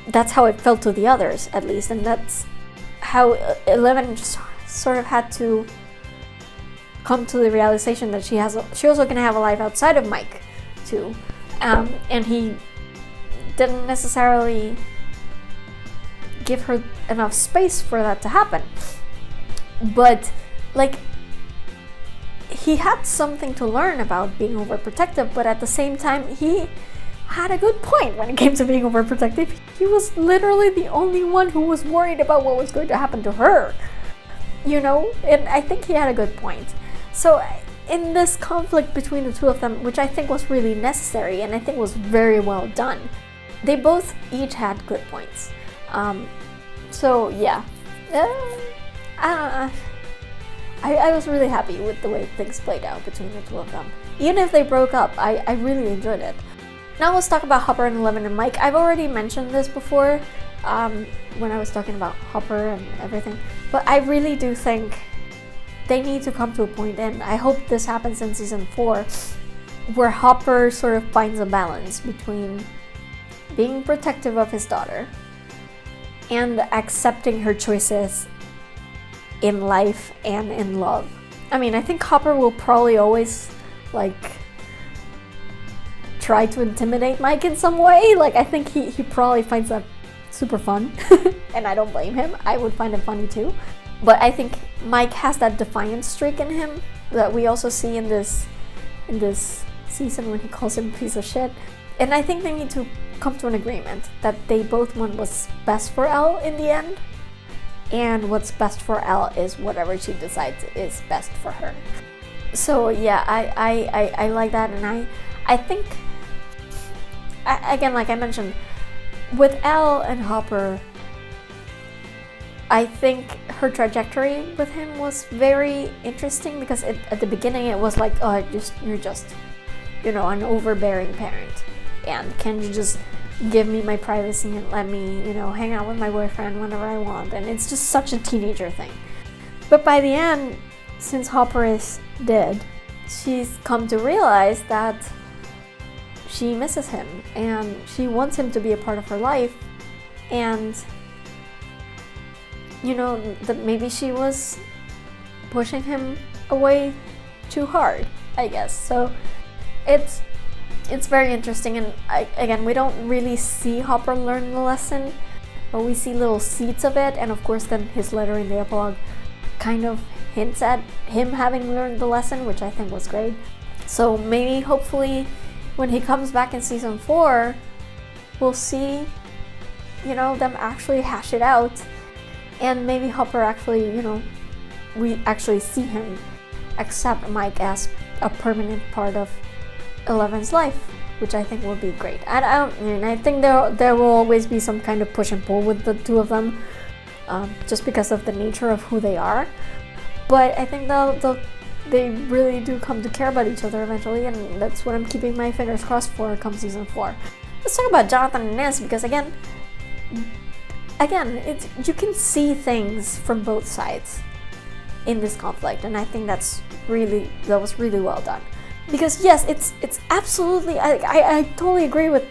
that's how it felt to the others, at least, and that's how 11 just sort of had to come to the realization that she also gonna have a life outside of Mike, too, and he didn't necessarily give her enough space for that to happen. But like, he had something to learn about being overprotective, but at the same time, he had a good point when it came to being overprotective. He was literally the only one who was worried about what was going to happen to her, you know, and I think he had a good point. So in this conflict between the two of them, which I think was really necessary and I think was very well done, they both each had good points. So yeah, I was really happy with the way things played out between the two of them. Even if they broke up, I really enjoyed it. Now let's talk about Hopper and 11 and Mike. I've already mentioned this before when I was talking about Hopper and everything, but I really do think they need to come to a point, and I hope this happens in season 4, where Hopper sort of finds a balance between being protective of his daughter and accepting her choices in life and in love. I mean, I think Hopper will probably always like try to intimidate Mike in some way. Like, I think he probably finds that super fun and I don't blame him. I would find it funny too. But I think Mike has that defiant streak in him that we also see in this season when he calls him a piece of shit. And I think they need to come to an agreement that they both want what's best for Elle in the end, and what's best for Elle is whatever she decides is best for her. So yeah, I like that, and I think, again, like I mentioned, with Elle and Hopper, I think her trajectory with him was very interesting, because at the beginning it was like, oh, you're just, you know, an overbearing parent, and can you just give me my privacy and let me, you know, hang out with my boyfriend whenever I want, and it's just such a teenager thing. But by the end, since Hopper is dead, she's come to realize that she misses him and she wants him to be a part of her life, and you know, that maybe she was pushing him away too hard, I guess. So it's very interesting, and again, we don't really see Hopper learn the lesson, but we see little seeds of it, and of course then his letter in the epilogue kind of hints at him having learned the lesson, which I think was great. So maybe, hopefully, when he comes back in season 4, we'll see, you know, them actually hash it out, and maybe Hopper actually, you know, we actually see him accept Mike as a permanent part of 11's life, which I think will be great. And I think there will always be some kind of push and pull with the two of them, just because of the nature of who they are. But I think they really do come to care about each other eventually, and that's what I'm keeping my fingers crossed for come season 4. Let's talk about Jonathan and Ness, because again, you can see things from both sides in this conflict, and I think that was really well done. Because yes, it's absolutely, I totally agree with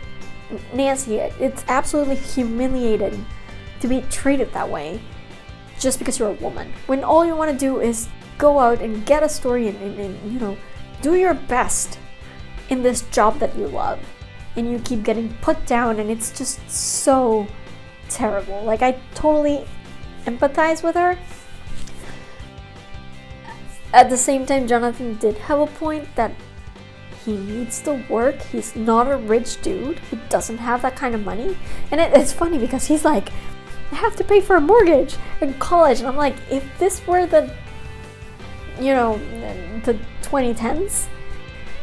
Nancy. It's absolutely humiliating to be treated that way just because you're a woman, when all you want to do is go out and get a story and you know, do your best in this job that you love, and you keep getting put down, and it's just so terrible. Like, I totally empathize with her. At the same time, Jonathan did have a point that he needs to work. He's not a rich dude. He doesn't have that kind of money. And it's funny because he's like, I have to pay for a mortgage in college. And I'm like, if this were the 2010s,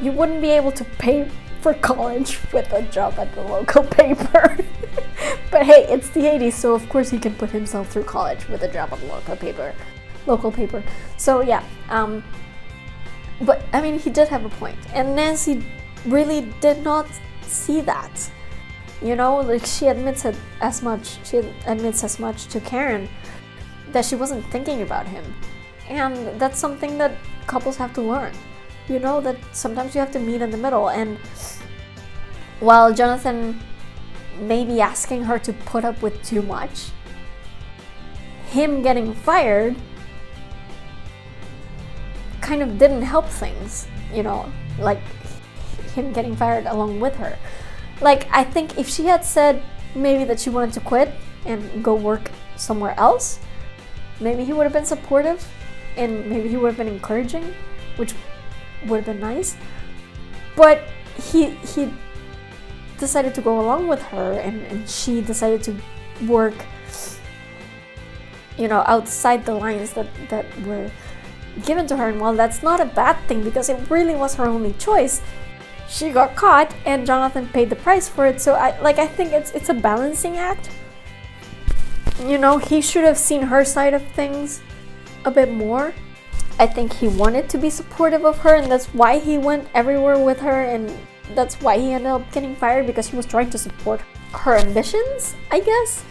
you wouldn't be able to pay for college with a job at the local paper. But hey, it's the 80s, so of course he can put himself through college with a job at the local paper. So yeah, but I mean, he did have a point, and Nancy really did not see that. You know, like she admits it as much. She admits as much to Karen that she wasn't thinking about him, and that's something that couples have to learn. You know, that sometimes you have to meet in the middle. And while Jonathan may be asking her to put up with too much, him getting fired kind of didn't help things. You know, like him getting fired along with her. Like, I think if she had said maybe that she wanted to quit and go work somewhere else, maybe he would have been supportive and maybe he would have been encouraging, which would have been nice. But he decided to go along with her, and she decided to work, you know, outside the lines that were given to her. And while that's not a bad thing because it really was her only choice, she got caught and Jonathan paid the price for it. So I think it's a balancing act. You know, he should have seen her side of things a bit more. I think he wanted to be supportive of her, and that's why he went everywhere with her, and that's why he ended up getting fired, because he was trying to support her ambitions, I guess.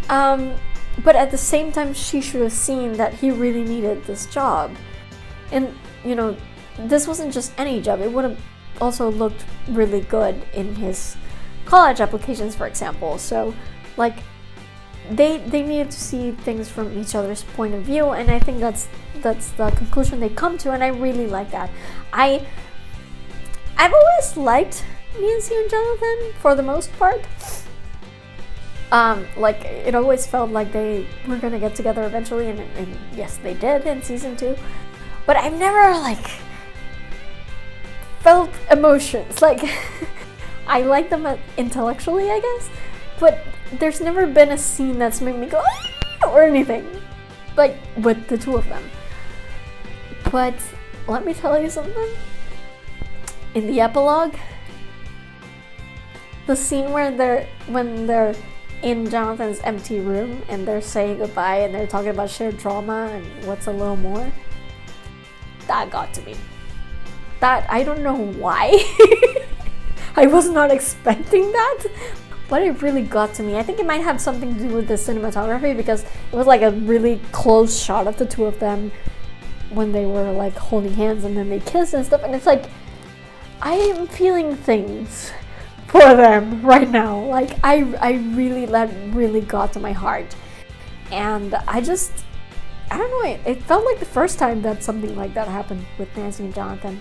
But at the same time, she should have seen that he really needed this job. And, you know, this wasn't just any job. It would have also looked really good in his college applications, for example. So, like, they needed to see things from each other's point of view, and I think that's the conclusion they come to, and I really like that. I've always liked Nancy and Jonathan for the most part. Like, it always felt like they were gonna get together eventually, and yes, they did in season 2. But I've never, like, felt emotions. Like, I like them intellectually, I guess, but there's never been a scene that's made me go or anything, like with the two of them. But let me tell you something. In the epilogue, the scene when they're in Jonathan's empty room and they're saying goodbye and they're talking about shared trauma and what's a little more, that got to me. That, I don't know why. I was not expecting that, but it really got to me. I think it might have something to do with the cinematography, because it was like a really close shot of the two of them when they were like holding hands and then they kissed and stuff, and it's like, I am feeling things for them right now. Like, that really got to my heart. And I don't know, it felt like the first time that something like that happened with Nancy and Jonathan.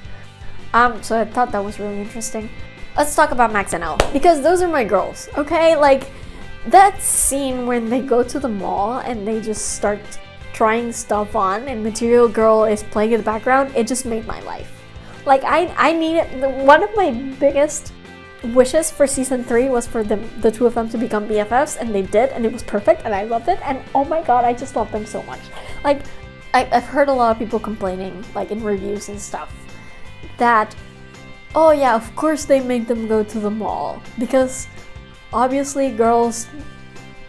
So I thought that was really interesting. Let's talk about Max and Elle, because those are my girls, okay? Like, that scene when they go to the mall and they just start trying stuff on and Material Girl is playing in the background, it just made my life. Like, I needed, one of my biggest wishes for season 3 was for the two of them to become BFFs, and they did, and it was perfect, and I loved it, and oh my god, I just love them so much. Like, I've heard a lot of people complaining, like in reviews and stuff, that, oh yeah, of course they make them go to the mall, because obviously girls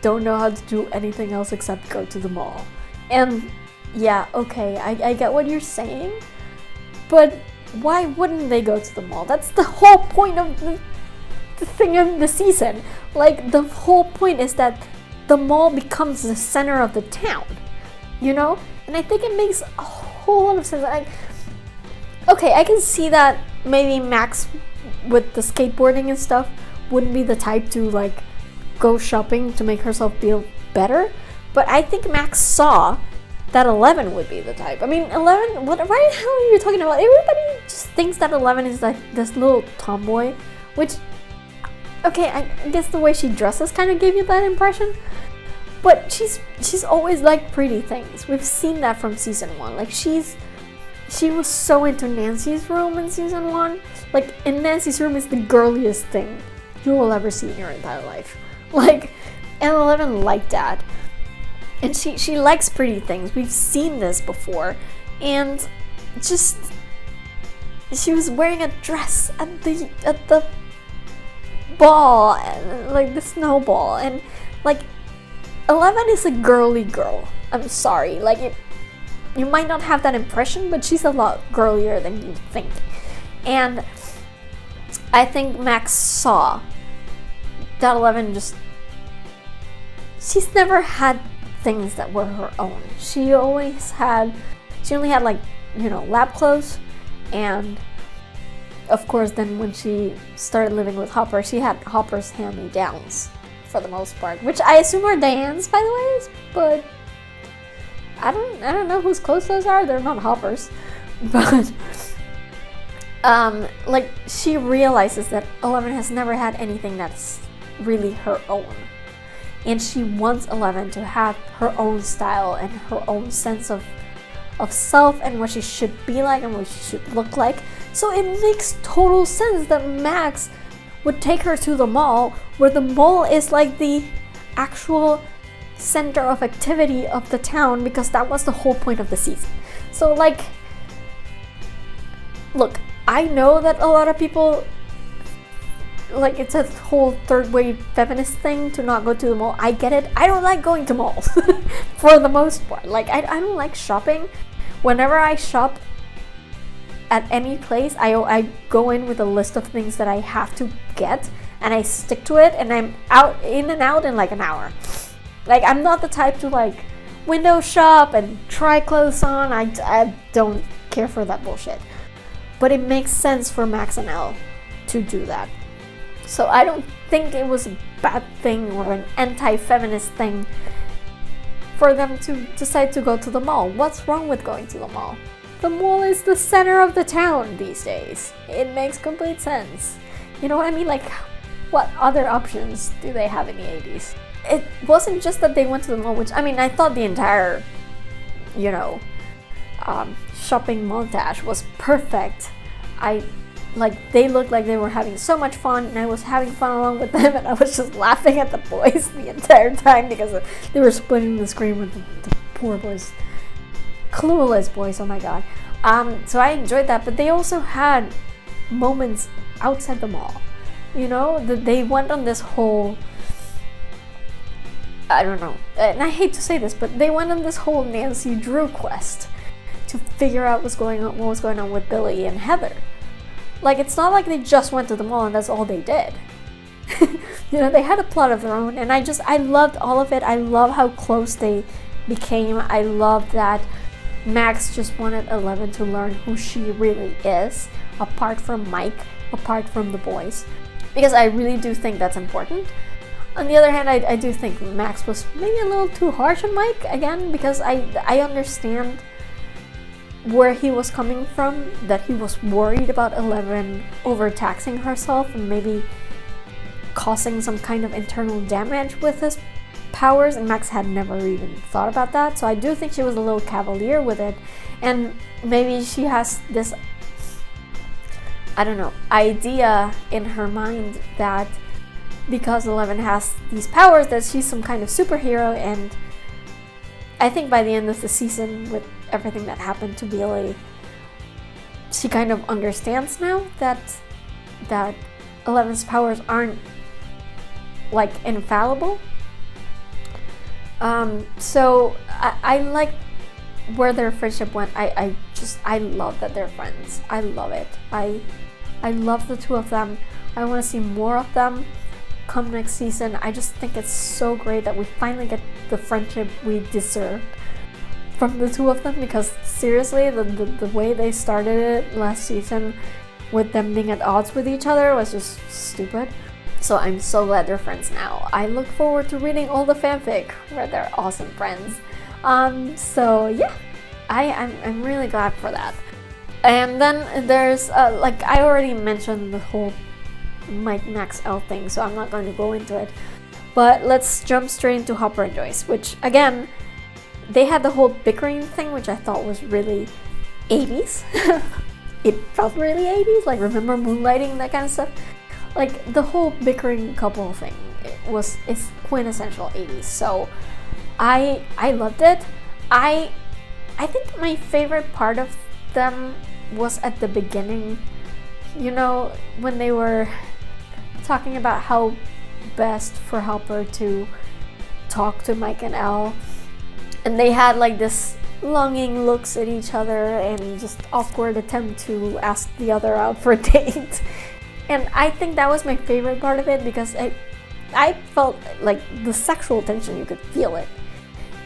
don't know how to do anything else except go to the mall. And yeah, okay, I get what you're saying, but why wouldn't they go to the mall? That's the whole point of the thing of the season. Like, the whole point is that the mall becomes the center of the town, you know? And I think it makes a whole lot of sense. Like, okay, I can see that maybe Max, with the skateboarding and stuff, wouldn't be the type to, like, go shopping to make herself feel better. But I think Max saw that 11 would be the type. I mean, 11, what the hell are you talking about? Everybody just thinks that 11 is like this little tomboy, which, okay, I guess the way she dresses kind of gave you that impression. But she's always liked pretty things. We've seen that from season 1. Like, she was so into Nancy's room in season 1. Like, in Nancy's room is the girliest thing you will ever see in your entire life. Like, and 11 liked that. And she likes pretty things. We've seen this before. And just, she was wearing a dress at the ball, like the snowball, and like 11 is a girly girl. I'm sorry, like, you might not have that impression, but she's a lot girlier than you think. And I think Max saw that 11 she's never had things that were her own. She only had like, lab clothes, and of course then when she started living with Hopper, she had Hopper's hand-me-downs for the most part, which I assume are Diane's, by the way, but I don't know whose clothes those are. They're not Hopper's. But like, she realizes that 11 has never had anything that's really her own, and she wants 11 to have her own style and her own sense of self and what she should be like and what she should look like. So it makes total sense that Max would take her to the mall, where the mall is like the actual center of activity of the town, because that was the whole point of the season. So like, look, I know that a lot of people, like, it's a whole third wave feminist thing to not go to the mall. I get it. I don't like going to malls for the most part. Like, I don't like shopping. Whenever I shop at any place, I go in with a list of things that I have to get, and I stick to it, and I'm in and out in like an hour. Like, I'm not the type to like window shop and try clothes on. I don't care for that bullshit. But it makes sense for Max and Elle to do that. So I don't think it was a bad thing or an anti-feminist thing for them to decide to go to the mall. What's wrong with going to the mall? The mall is the center of the town these days. It makes complete sense. You know what I mean? Like, what other options do they have in the 80s? It wasn't just that they went to the mall, which, I mean, I thought the entire, shopping montage was perfect. They looked like they were having so much fun, and I was having fun along with them, and I was just laughing at the boys the entire time because they were splitting the screen with the poor boys. Clueless boys, oh my god. So I enjoyed that, but they also had moments outside the mall. They went on this whole, I don't know, and I hate to say this, but they went on this whole Nancy Drew quest to figure out what was going on with Billy and Heather. Like, it's not like they just went to the mall and that's all they did. They had a plot of their own, and I loved all of it. I love how close they became. I love that Max just wanted 11 to learn who she really is, apart from Mike, apart from the boys, because I really do think that's important. On the other hand, I do think Max was maybe a little too harsh on Mike, again, because I understand where he was coming from, that he was worried about 11 overtaxing herself and maybe causing some kind of internal damage with his powers, and Max had never even thought about that. So I do think she was a little cavalier with it, and maybe she has this, I don't know, idea in her mind that because 11 has these powers that she's some kind of superhero. And I think by the end of the season, with everything that happened to Billy, she kind of understands now that 11's powers aren't like infallible. So I like where their friendship went. I love that they're friends. I love it. I love the two of them. I want to see more of them come next season. I just think it's so great that we finally get the friendship we deserve from the two of them, because seriously, the way they started it last season with them being at odds with each other was just stupid. So I'm so glad they're friends now. I look forward to reading all the fanfic where they're awesome friends. So yeah, I'm really glad for that. And then there's like I already mentioned the whole Mike Max Elle thing, so I'm not going to go into it. But let's jump straight into Hopper and Joyce, which again, they had the whole bickering thing, which I thought was really 80s. It felt really 80s, like remember Moonlighting, that kind of stuff. Like the whole bickering couple thing is quintessential 80s. So I loved it. I think my favorite part of them was at the beginning, when they were talking about how best for Hopper to talk to Mike and Elle, and they had like this longing looks at each other and just awkward attempt to ask the other out for a date. And I think that was my favorite part of it, because I felt like the sexual tension, you could feel it.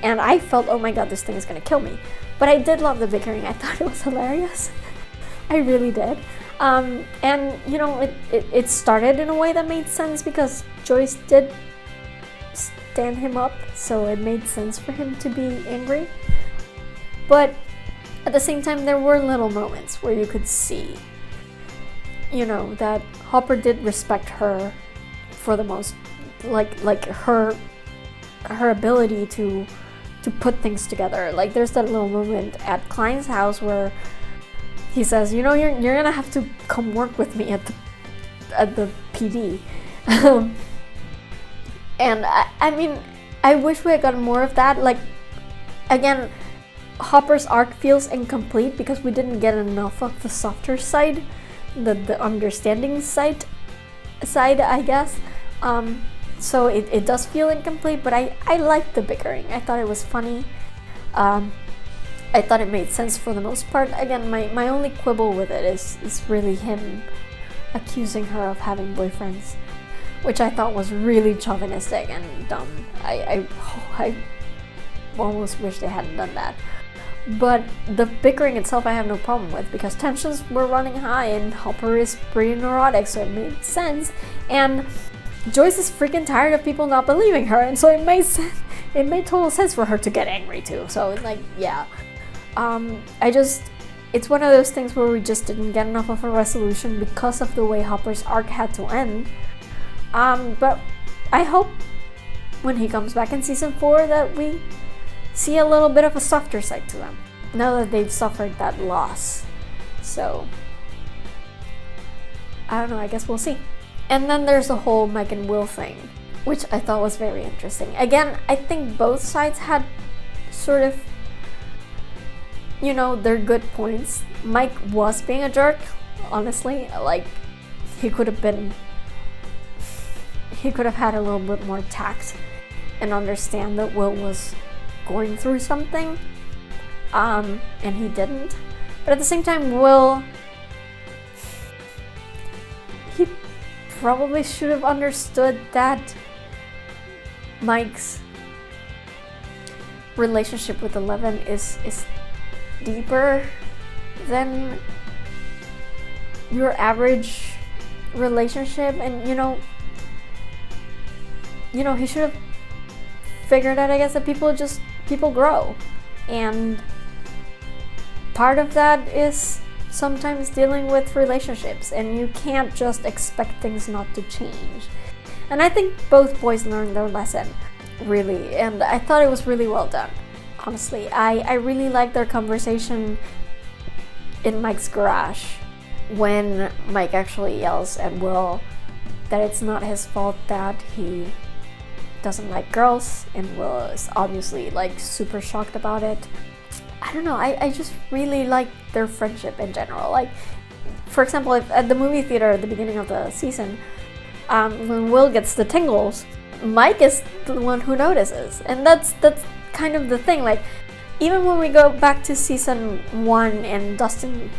And I felt, oh my god, this thing is gonna kill me. But I did love the bickering. I thought it was hilarious. I really did. And you know, it started in a way that made sense, because Joyce did stand him up, so it made sense for him to be angry. But at the same time, there were little moments where you could see, you know, that Hopper did respect her for the most, like her ability to put things together. Like, there's that little moment at Klein's house where he says, you know, you're gonna have to come work with me at the PD. And I mean, I wish we had gotten more of that. Like, again, Hopper's arc feels incomplete because we didn't get enough of the softer side, the understanding side, I guess. So it does feel incomplete, but I liked the bickering. I thought it was funny. I thought it made sense for the most part. Again, my only quibble with it is really him accusing her of having boyfriends, which I thought was really chauvinistic and dumb. I almost wish they hadn't done that. But the bickering itself I have no problem with, because tensions were running high and Hopper is pretty neurotic, so it made sense. And Joyce is freaking tired of people not believing her, and so it made sense. It made total sense for her to get angry too. So it's like, yeah. It's one of those things where we just didn't get enough of a resolution because of the way Hopper's arc had to end. But I hope when he comes back in season 4 that we see a little bit of a softer side to them, now that they've suffered that loss. So, I don't know, I guess we'll see. And then there's the whole Mike and Will thing, which I thought was very interesting. Again, I think both sides had sort of, you know, their good points. Mike was being a jerk, honestly. Like, he could have had a little bit more tact and understand that Will was going through something, and he didn't. But at the same time, Will, he probably should have understood that Mike's relationship with Eleven is deeper than your average relationship, and you know, he should have figured out, I guess, that people grow, and part of that is sometimes dealing with relationships, and you can't just expect things not to change. And I think both boys learned their lesson, really, and I thought it was really well done. Honestly, I really liked their conversation in Mike's garage when Mike actually yells at Will that it's not his fault that he doesn't like girls, and Will is obviously like super shocked about it. I don't know, I just really like their friendship in general. Like, for example, if at the movie theater at the beginning of the season, when Will gets the tingles, Mike is the one who notices, and that's kind of the thing. Like, even when we go back to season 1 and Dustin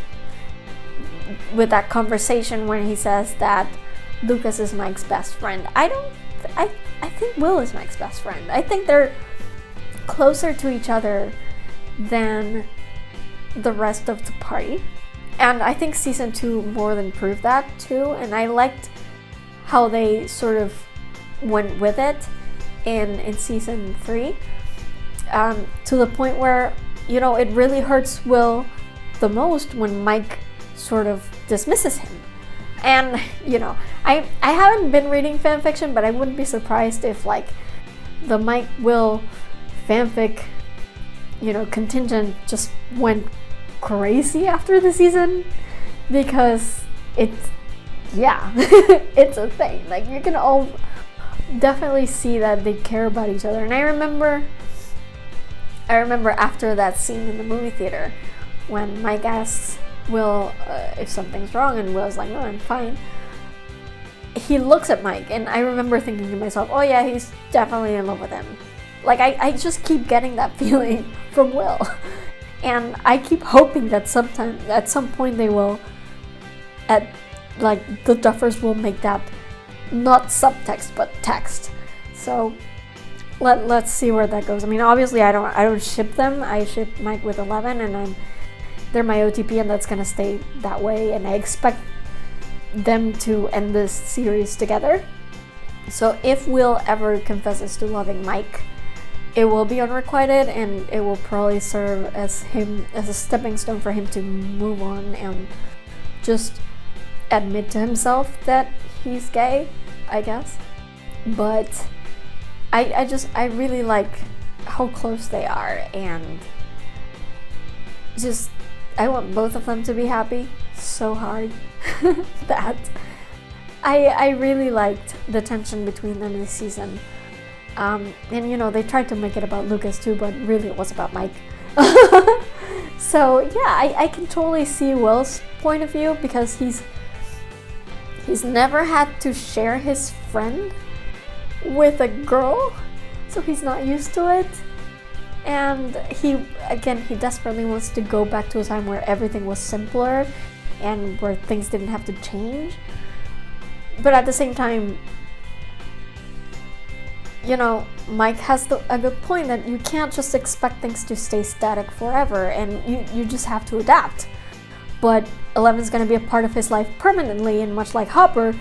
with that conversation when he says that Lucas is Mike's best friend, I think Will is Mike's best friend. I think they're closer to each other than the rest of the party. And I think season 2 more than proved that too. And I liked how they sort of went with it in season 3. To the point where, you know, it really hurts Will the most when Mike sort of dismisses him. And, you know, I haven't been reading fanfiction, but I wouldn't be surprised if, like, the Mike Will fanfic, you know, contingent just went crazy after the season, because it's, yeah, it's a thing. Like, you can all definitely see that they care about each other. And I remember after that scene in the movie theater when Mike asks Will if something's wrong, and Will's like, no, I'm fine. He looks at Mike, and I remember thinking to myself, oh yeah, he's definitely in love with him. Like, I just keep getting that feeling from Will. And I keep hoping that at some point they will, at like the Duffers will make that not subtext but text. So let's see where that goes. I mean, obviously I don't ship them. I ship Mike with 11, and they're my OTP, and that's gonna stay that way, and I expect them to end this series together. So if Will ever confesses to loving Mike, it will be unrequited, and it will probably serve as a stepping stone for him to move on and just admit to himself that he's gay, I guess. But I really like how close they are, and just I want both of them to be happy so hard. That I really liked the tension between them this season. And they tried to make it about Lucas too, but really it was about Mike. So yeah, I can totally see Will's point of view, because he's never had to share his friend with a girl, so he's not used to it. And he desperately wants to go back to a time where everything was simpler and where things didn't have to change. But at the same time, Mike has a good point that you can't just expect things to stay static forever, and you just have to adapt. But 11's going to be a part of his life permanently, and much like Hopper,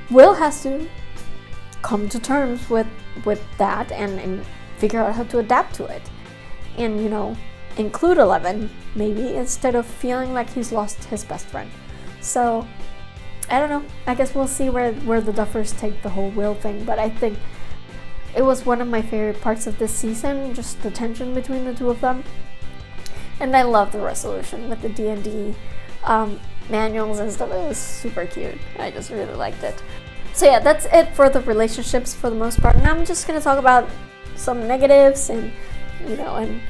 Will has to come to terms with that and figure out how to adapt to it. And, include 11, maybe, instead of feeling like he's lost his best friend. So, I don't know. I guess we'll see where the Duffers take the whole Will thing, but I think it was one of my favorite parts of this season, just the tension between the two of them. And I love the resolution with the D&D manuals and stuff. It was super cute. I just really liked it. So yeah, that's it for the relationships for the most part. And I'm just going to talk about some negatives and, and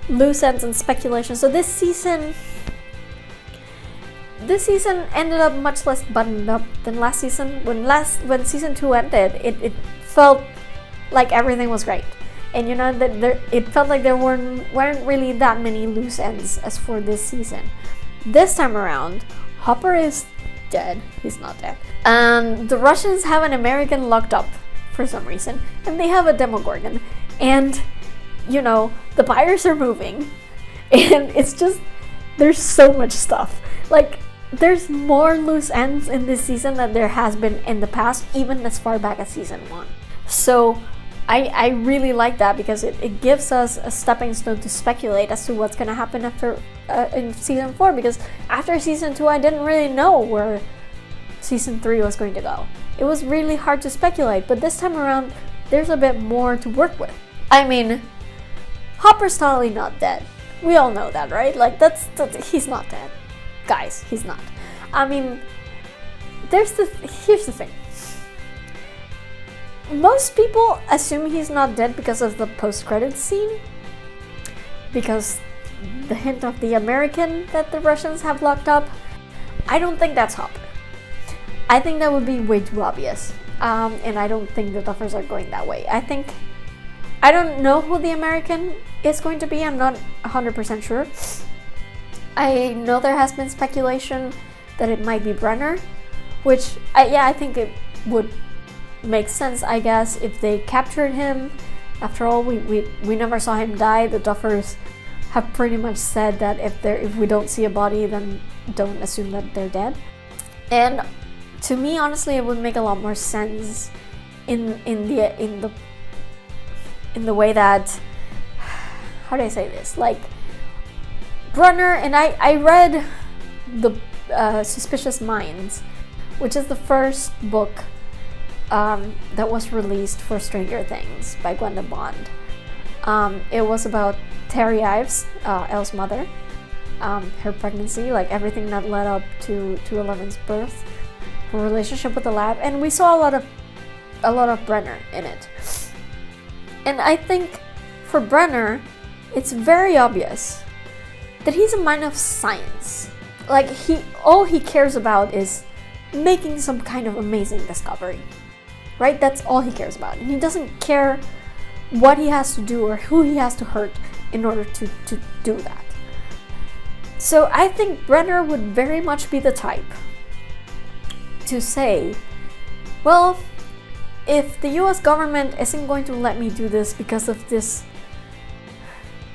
loose ends and speculation. So this season ended up much less buttoned up than last season. When season 2 ended, it felt like everything was great, and that it felt like there weren't really that many loose ends as for this season. This time around, Hopper is dead. He's not dead. And the Russians have an American locked up for some reason, and they have a Demogorgon, and the buyers are moving, and it's just, there's so much stuff. Like, there's more loose ends in this season than there has been in the past, even as far back as season 1. So I really like that, because it gives us a stepping stone to speculate as to what's going to happen after in season 4, because after season 2 I didn't really know where season 3 was going to go. It was really hard to speculate, but this time around there's a bit more to work with. I mean, Hopper's totally not dead. We all know that, right? Like, he's not dead. Guys, he's not. I mean, here's the thing. Most people assume he's not dead because of the post-credits scene, because the hint of the American that the Russians have locked up. I don't think that's Hopper. I think that would be way too obvious, and I don't think the Duffers are going that way. I don't know who the American is going to be. I'm not 100% sure. I know there has been speculation that it might be Brenner, which I think it would make sense, I guess, if they captured him. After all, we never saw him die. The Duffers have pretty much said that if we don't see a body, then don't assume that they're dead. And to me, honestly, it would make a lot more sense in the way that, how do I say this? Like, Brenner, and I read the Suspicious Minds, which is the first book that was released for Stranger Things by Gwenda Bond. It was about Terry Ives, Elle's mother, her pregnancy, like everything that led up to 11's birth, her relationship with the lab, and we saw a lot of Brenner in it. And I think for Brenner, it's very obvious that he's a man of science. Like, all he cares about is making some kind of amazing discovery, right? That's all he cares about, and he doesn't care what he has to do or who he has to hurt in order to do that. So I think Brenner would very much be the type to say, well, if the US government isn't going to let me do this because of this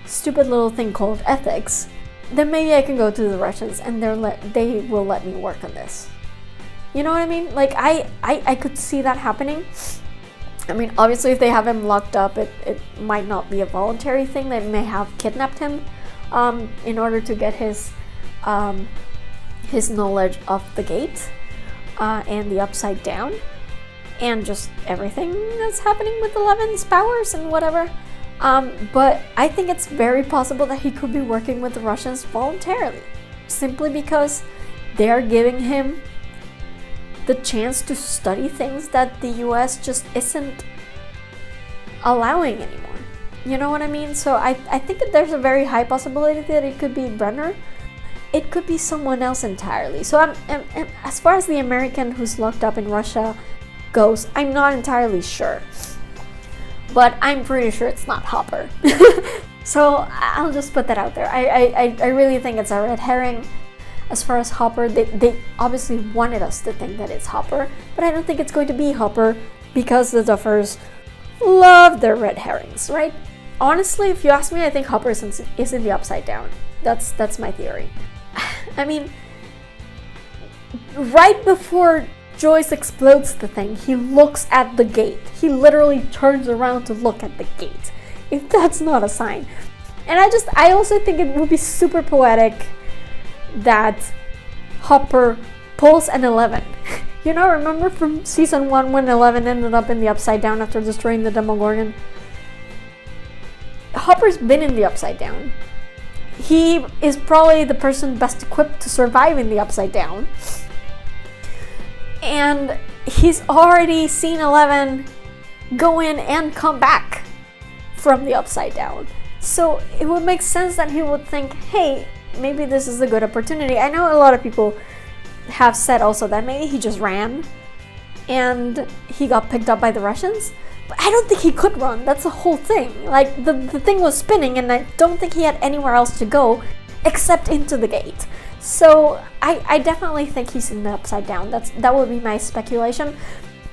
stupid little thing called ethics, then maybe I can go to the Russians and they will let me work on this. You know what I mean? Like, I could see that happening. I mean, obviously, if they have him locked up, it might not be a voluntary thing. They may have kidnapped him in order to get his knowledge of the gate and the upside down and just everything that's happening with Eleven's powers and whatever. But I think it's very possible that he could be working with the Russians voluntarily, simply because they're giving him the chance to study things that the US just isn't allowing anymore. You know what I mean? So I think that there's a very high possibility that it could be Brenner. It could be someone else entirely. So I'm as far as the American who's locked up in Russia goes, I'm not entirely sure. But I'm pretty sure it's not Hopper. So I'll just put that out there. I really think it's a red herring. As far as Hopper, they obviously wanted us to think that it's Hopper, but I don't think it's going to be Hopper because the Duffers love their red herrings, right? Honestly, if you ask me, I think Hopper is in the Upside Down. That's my theory. I mean, right before Joyce explodes the thing, he looks at the gate. He literally turns around to look at the gate. If that's not a sign. And I also think it would be super poetic that Hopper pulls an 11. You know, remember from season 1 when 11 ended up in the Upside Down after destroying the Demogorgon? Hopper's been in the Upside Down. He is probably the person best equipped to survive in the Upside Down. And he's already seen 11 go in and come back from the Upside Down. So it would make sense that he would think, hey, maybe this is a good opportunity. I know a lot of people have said also that maybe he just ran and he got picked up by the Russians, but I don't think he could run. That's the whole thing. Like, the thing was spinning and I don't think he had anywhere else to go except into the gate. So I definitely think he's in the Upside Down. That would be my speculation.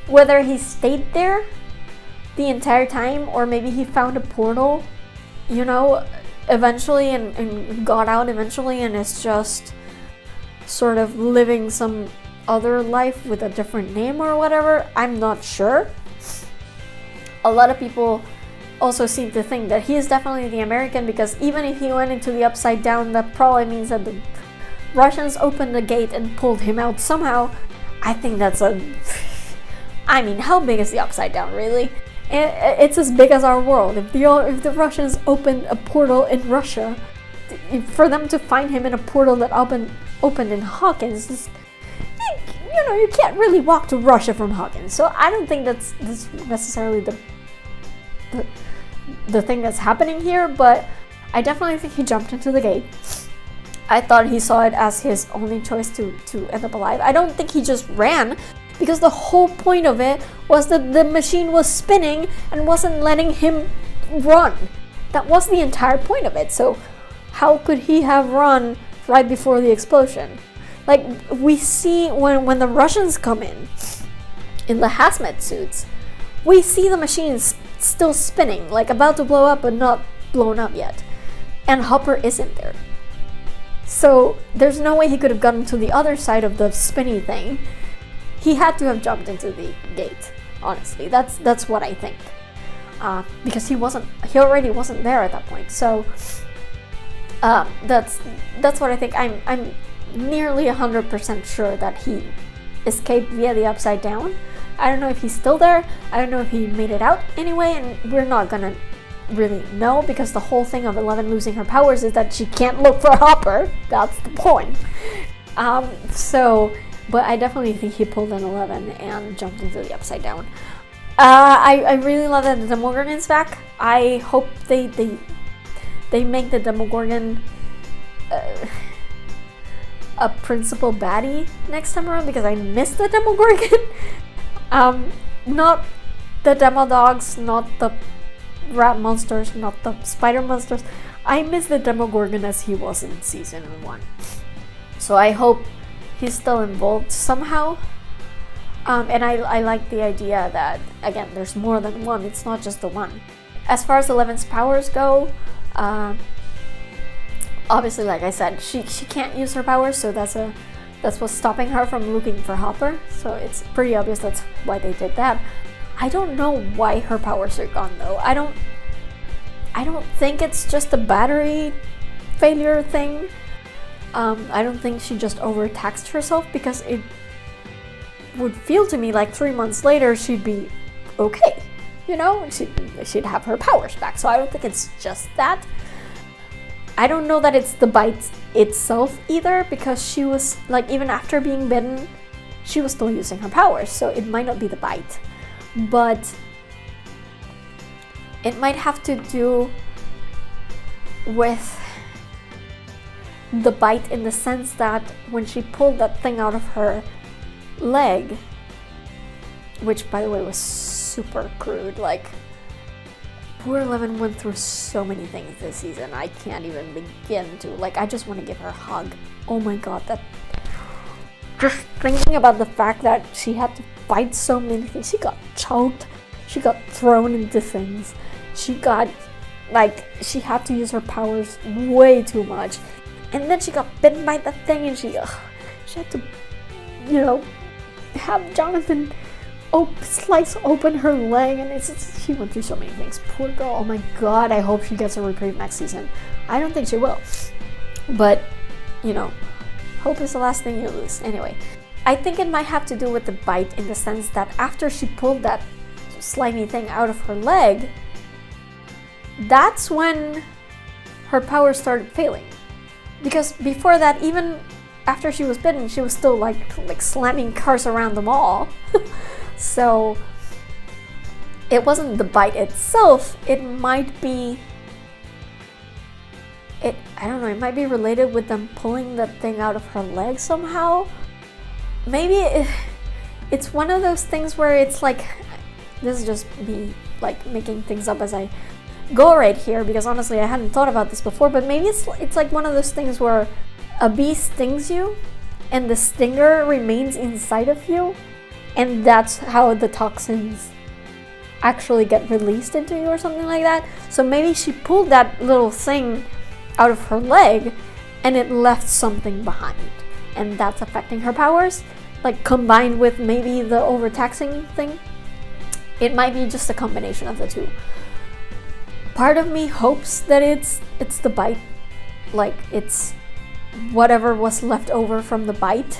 Whether he stayed there the entire time or maybe he found a portal, you know, eventually and got out eventually and is just sort of living some other life with a different name or whatever. I'm not sure. A lot of people also seem to think that he is definitely the American, because even if he went into the Upside Down, that probably means that the Russians opened the gate and pulled him out somehow. I think that's I mean, how big is the Upside Down, really? It's as big as our world. If the Russians opened a portal in Russia, for them to find him in a portal that opened in Hawkins, you know, you can't really walk to Russia from Hawkins. So I don't think that's necessarily the thing that's happening here, but I definitely think he jumped into the gate. I thought he saw it as his only choice to end up alive. I don't think he just ran, because the whole point of it was that the machine was spinning and wasn't letting him run. That was the entire point of it. So how could he have run right before the explosion? Like, we see when the Russians come in the hazmat suits, we see the machines still spinning, like about to blow up but not blown up yet. And Hopper isn't there. So there's no way he could have gotten to the other side of the spinny thing. He had to have jumped into the gate, honestly. That's what I think. Because he already wasn't there at that point. So that's what I think. I'm nearly 100% sure that he escaped via the Upside Down. I don't know if he's still there. I don't know if he made it out anyway, and we're not gonna really know, because the whole thing of 11 losing her powers is that she can't look for Hopper. That's the point. But I definitely think he pulled an 11 and jumped into the Upside Down. I really love that the Demogorgon's back. I hope they make the Demogorgon a principal baddie next time around, because I miss the Demogorgon. Not the Demodogs, not the rat monsters, not the spider monsters. I miss the Demogorgon as he was in season 1. So I hope he's still involved somehow. And I like the idea that, again, there's more than one. It's not just the one. As far as 11's powers go, obviously, like I said, she can't use her powers, so that's what's stopping her from looking for Hopper. So it's pretty obvious that's why they did that. I don't know why her powers are gone though. I don't think it's just a battery failure thing. I don't think she just overtaxed herself, because it would feel to me like 3 months later she'd be okay. You know, she'd have her powers back. So I don't think it's just that. I don't know that it's the bite itself either, because she was, like, even after being bitten, she was still using her powers. So it might not be the bite, but it might have to do with the bite, in the sense that when she pulled that thing out of her leg, which by the way was super crude, like, poor 11 went through so many things this season. I can't even begin to, like, I just want to give her a hug. Oh my god, that, just thinking about the fact that she had to fight so many things. She got choked, she got thrown into things, she got, like, she had to use her powers way too much, and then she got bitten by that thing, and she had to, you know, have Jonathan slice open her leg, and she went through so many things. Poor girl. Oh my god, I hope she gets a reprieve next season. I don't think she will, but, you know, hope is the last thing you lose. Anyway, I think it might have to do with the bite, in the sense that after she pulled that slimy thing out of her leg, that's when her powers started failing. Because before that, even after she was bitten, she was still like slamming cars around the mall. So it wasn't the bite itself. It might be, I don't know, it might be related with them pulling that thing out of her leg somehow. Maybe it's one of those things where it's like, this is just me like making things up as I go right here, because honestly I hadn't thought about this before, but maybe it's like one of those things where a bee stings you and the stinger remains inside of you, and that's how the toxins actually get released into you or something like that. So maybe she pulled that little thing out of her leg and it left something behind, and that's affecting her powers, like combined with maybe the overtaxing thing. It might be just a combination of the two. Part of me hopes that it's the bite, like it's whatever was left over from the bite,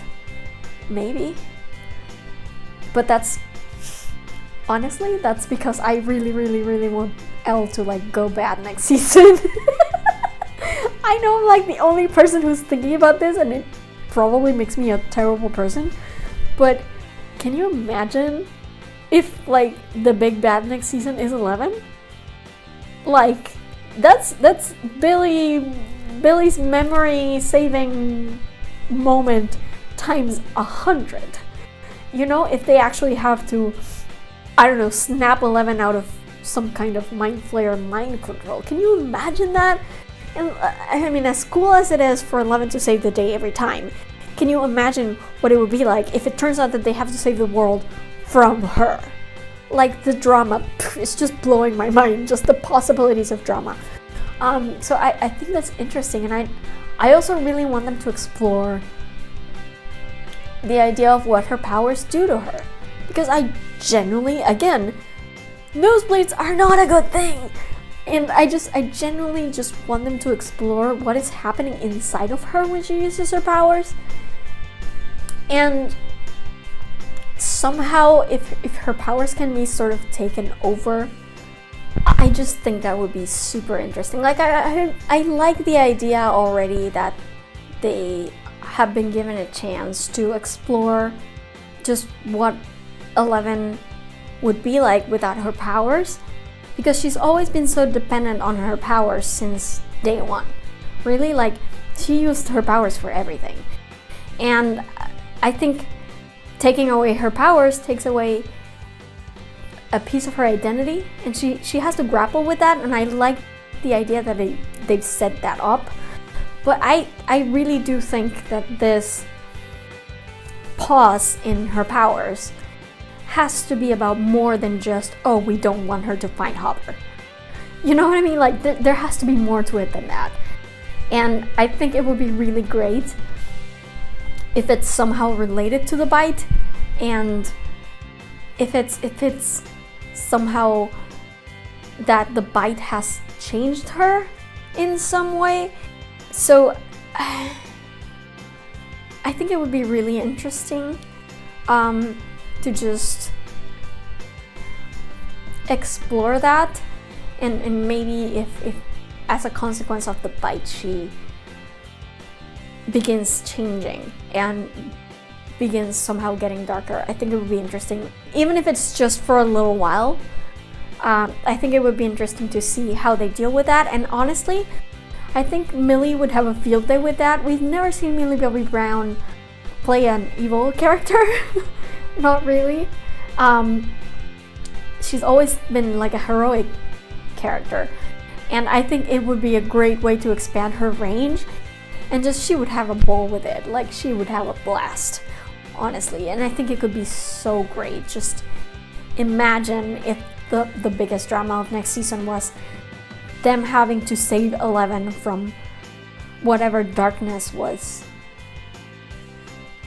maybe. But that's, honestly, that's because I really, really, really want Elle to like go bad next season. I know I'm like the only person who's thinking about this, and it probably makes me a terrible person, but can you imagine if like the big bad next season is 11? Like, that's Billy's memory saving moment times 100. You know, if they actually have to, I don't know, snap 11 out of some kind of mind flayer mind control. Can you imagine that? And I mean, as cool as it is for 11 to save the day every time, can you imagine what it would be like if it turns out that they have to save the world from her? Like, the drama, it's just blowing my mind, just the possibilities of drama. So I think that's interesting, and I also really want them to explore the idea of what her powers do to her. Because I genuinely, again, nosebleeds are not a good thing! And I genuinely just want them to explore what is happening inside of her when she uses her powers. And somehow, if her powers can be sort of taken over, I just think that would be super interesting. Like, I like the idea already that they have been given a chance to explore just what 11 would be like without her powers, because she's always been so dependent on her powers since day one. Really, like, she used her powers for everything. And I think taking away her powers takes away a piece of her identity, and she has to grapple with that, and I like the idea that they've set that up. But I really do think that this pause in her powers has to be about more than just, oh, we don't want her to find Hopper. You know what I mean? Like, there has to be more to it than that. And I think it would be really great if it's somehow related to the bite, and if it's somehow that the bite has changed her in some way. So I think it would be really interesting to just explore that, and maybe if as a consequence of the bite she begins changing and begins somehow getting darker. I think it would be interesting, even if it's just for a little while. I think it would be interesting to see how they deal with that. And honestly, I think Millie would have a field day with that. We've never seen Millie Bobby Brown play an evil character. Not really. She's always been like a heroic character, and I think it would be a great way to expand her range, and just she would have a ball with it. Like, she would have a blast, honestly. And I think it could be so great. Just imagine if the biggest drama of next season was them having to save 11 from whatever darkness was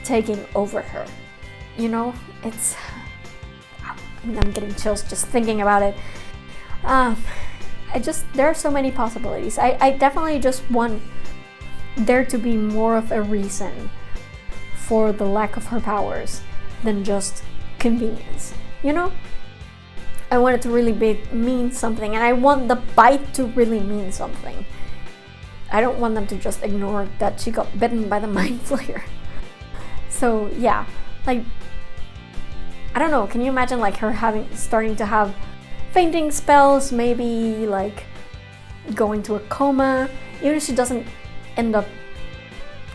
taking over her. You know, it's, I'm getting chills just thinking about it. There are so many possibilities. I definitely just want there to be more of a reason for the lack of her powers than just convenience, you know? I want it to really mean something, and I want the bite to really mean something. I don't want them to just ignore that she got bitten by the mind flayer. So yeah, like, I don't know, can you imagine like her starting to have fainting spells, maybe like going to a coma, even if she doesn't end up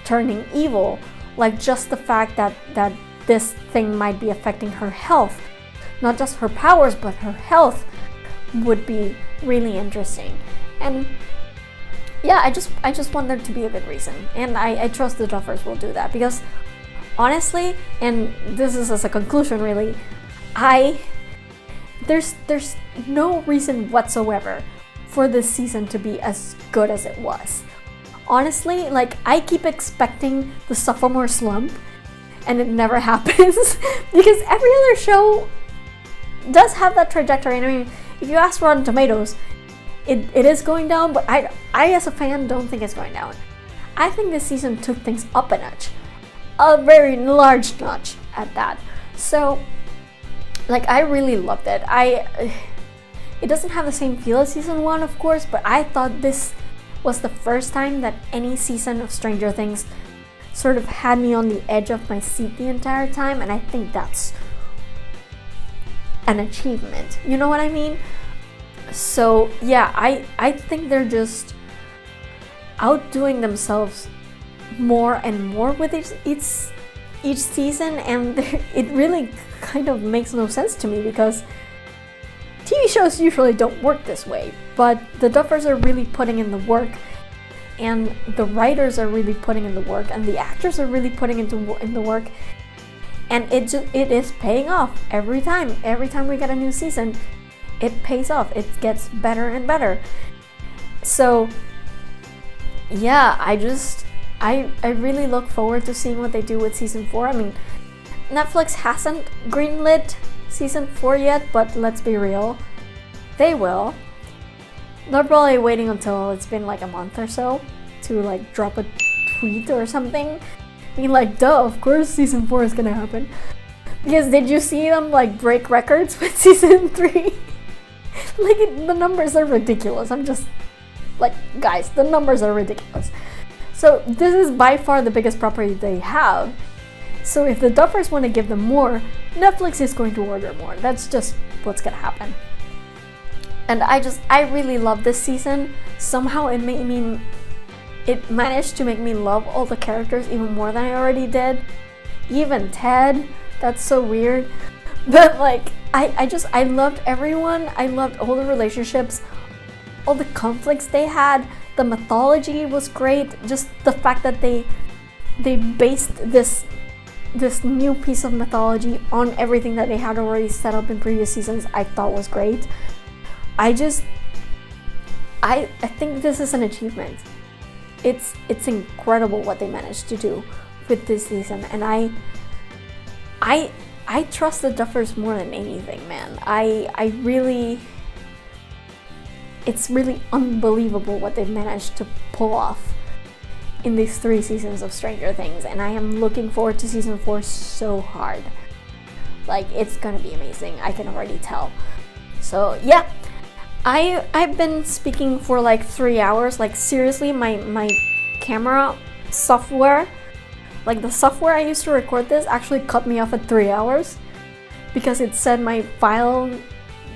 turning evil, like just the fact that this thing might be affecting her health, not just her powers but her health, would be really interesting. And yeah, I just want there to be a good reason, and I trust the Duffers will do that, because honestly, and this is as a conclusion really, there's no reason whatsoever for this season to be as good as it was. Honestly, like, I keep expecting the sophomore slump, and it never happens because every other show does have that trajectory. And I mean, if you ask Rotten Tomatoes, it is going down, but I as a fan don't think it's going down. I think this season took things up a notch, a very large notch at that. So, like, I really loved it. It doesn't have the same feel as season 1, of course, but I thought this was the first time that any season of Stranger Things sort of had me on the edge of my seat the entire time, and I think that's an achievement. You know what I mean? So yeah, I think they're just outdoing themselves more and more with each season, and it really kind of makes no sense to me, because TV shows usually don't work this way, but the Duffers are really putting in the work, and the writers are really putting in the work, and the actors are really putting in the work, and it is paying off every time. Every time we get a new season, it pays off. It gets better and better. So yeah, I really look forward to seeing what they do with season 4. I mean, Netflix hasn't greenlit season 4 yet, but let's be real, they will. They're probably waiting until it's been like a month or so to like drop a tweet or something, being like, duh, of course season 4 is gonna happen. Because did you see them like break records with season 3? Like, the numbers are ridiculous. I'm just like, guys, the numbers are ridiculous. So this is by far the biggest property they have. So if the Duffers want to give them more, Netflix is going to order more. That's just what's gonna happen. And I really love this season. Somehow it managed to make me love all the characters even more than I already did. Even Ted, that's so weird. But like, I loved everyone. I loved all the relationships, all the conflicts they had. The mythology was great. Just the fact that they based this this new piece of mythology on everything that they had already set up in previous seasons, I thought was great. I think this is an achievement. It's incredible what they managed to do with this season, and I trust the Duffers more than anything, man. It's really unbelievable what they've managed to pull off in these 3 seasons of Stranger Things, and I am looking forward to season 4 so hard. Like, it's gonna be amazing, I can already tell. So yeah, I've been speaking for like 3 hours. Like, seriously, my camera software, like the software I used to record this, actually cut me off at 3 hours because it said my file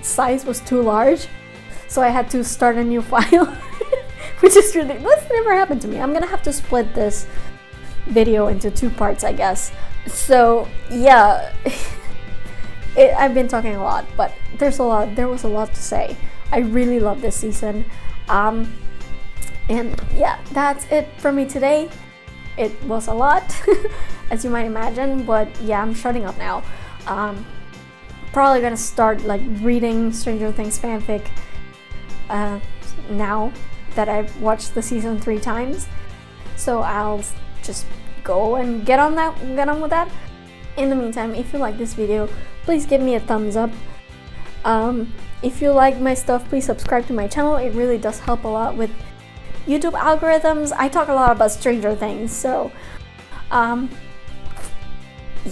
size was too large, so I had to start a new file. Which is ridiculous. This never happened to me. I'm gonna have to split this video into 2 parts, I guess. So yeah, I've been talking a lot, but there was a lot to say. I really love this season. And yeah, that's it for me today. It was a lot, as you might imagine, but yeah, I'm shutting up now. Probably gonna start like reading Stranger Things fanfic now that I've watched the season 3 times. So I'll just go and get on with that. In the meantime, if you like this video, please give me a thumbs up. If you like my stuff, please subscribe to my channel. It really does help a lot with YouTube algorithms. I talk a lot about Stranger Things, so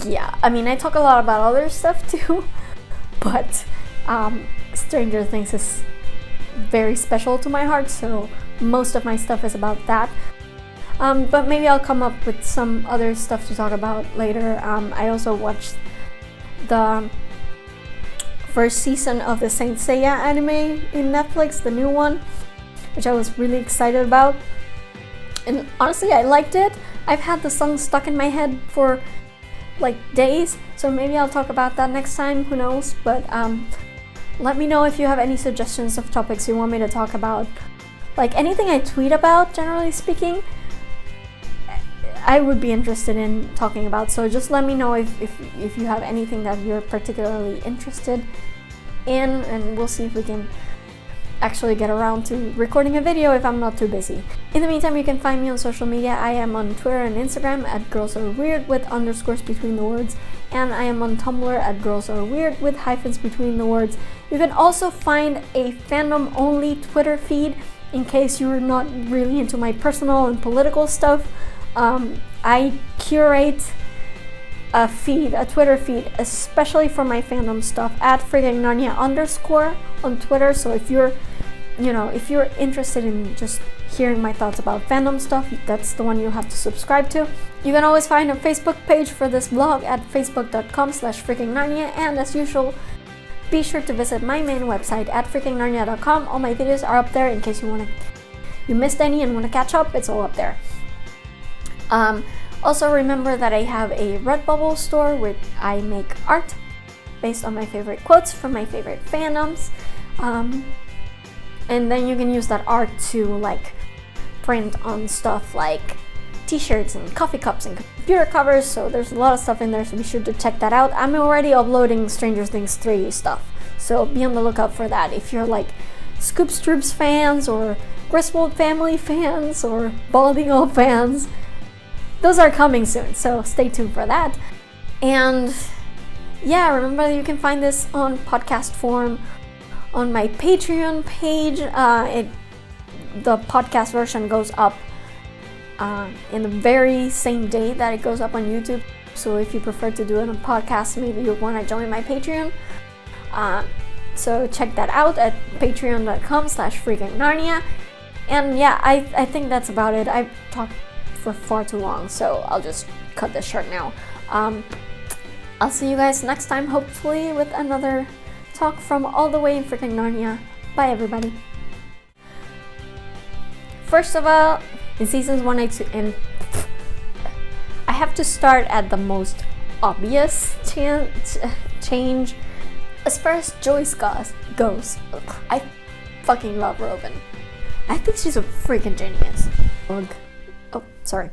yeah, I mean, I talk a lot about other stuff too, but Stranger Things is very special to my heart, so most of my stuff is about that. But maybe I'll come up with some other stuff to talk about later. I also watched the first season of the Saint Seiya anime in Netflix, the new one, which I was really excited about. And honestly, I liked it. I've had the song stuck in my head for like days, so maybe I'll talk about that next time, who knows. But let me know if you have any suggestions of topics you want me to talk about. Like, anything I tweet about, generally speaking, I would be interested in talking about. So just let me know if you have anything that you're particularly interested in, and we'll see if we can actually get around to recording a video if I'm not too busy. In the meantime, you can find me on social media. I am on Twitter and Instagram at girlsareweird with underscores between the words, and I am on Tumblr at girlsareweird with hyphens between the words. You can also find a fandom-only Twitter feed in case you're not really into my personal and political stuff. I curate a Twitter feed, especially for my fandom stuff, at FreakingNarnia_ on Twitter. So if you're interested in just hearing my thoughts about fandom stuff, that's the one you have to subscribe to. You can always find a Facebook page for this vlog at facebook.com/FreakingNarnia, and as usual, be sure to visit my main website at FreakingNarnia.com. All my videos are up there in case you missed any and want to catch up. It's all up there. Also remember that I have a Redbubble store where I make art based on my favorite quotes from my favorite fandoms. And then you can use that art to like print on stuff like t-shirts and coffee cups and computer covers, so there's a lot of stuff in there, so be sure to check that out. I'm already uploading Stranger Things 3 stuff, so be on the lookout for that. If you're like Scoop Stroops fans or Griswold family fans or Balding Old fans, those are coming soon, so stay tuned for that. And yeah, remember that you can find this on podcast form on my Patreon page. The podcast version goes up in the very same day that it goes up on YouTube. So if you prefer to do it on podcast, maybe you'll want to join my Patreon. So check that out at patreon.com/FreakingNarnia. And yeah, I think that's about it. I've talked for far too long, so I'll just cut this short now. I'll see you guys next time, hopefully with another talk from all the way in freaking Narnia. Bye everybody. First of all, in seasons 1 and 2, and I have to start at the most obvious change. As far as Joyce goes, I fucking love Robin. I think she's a freaking genius. Oh, sorry.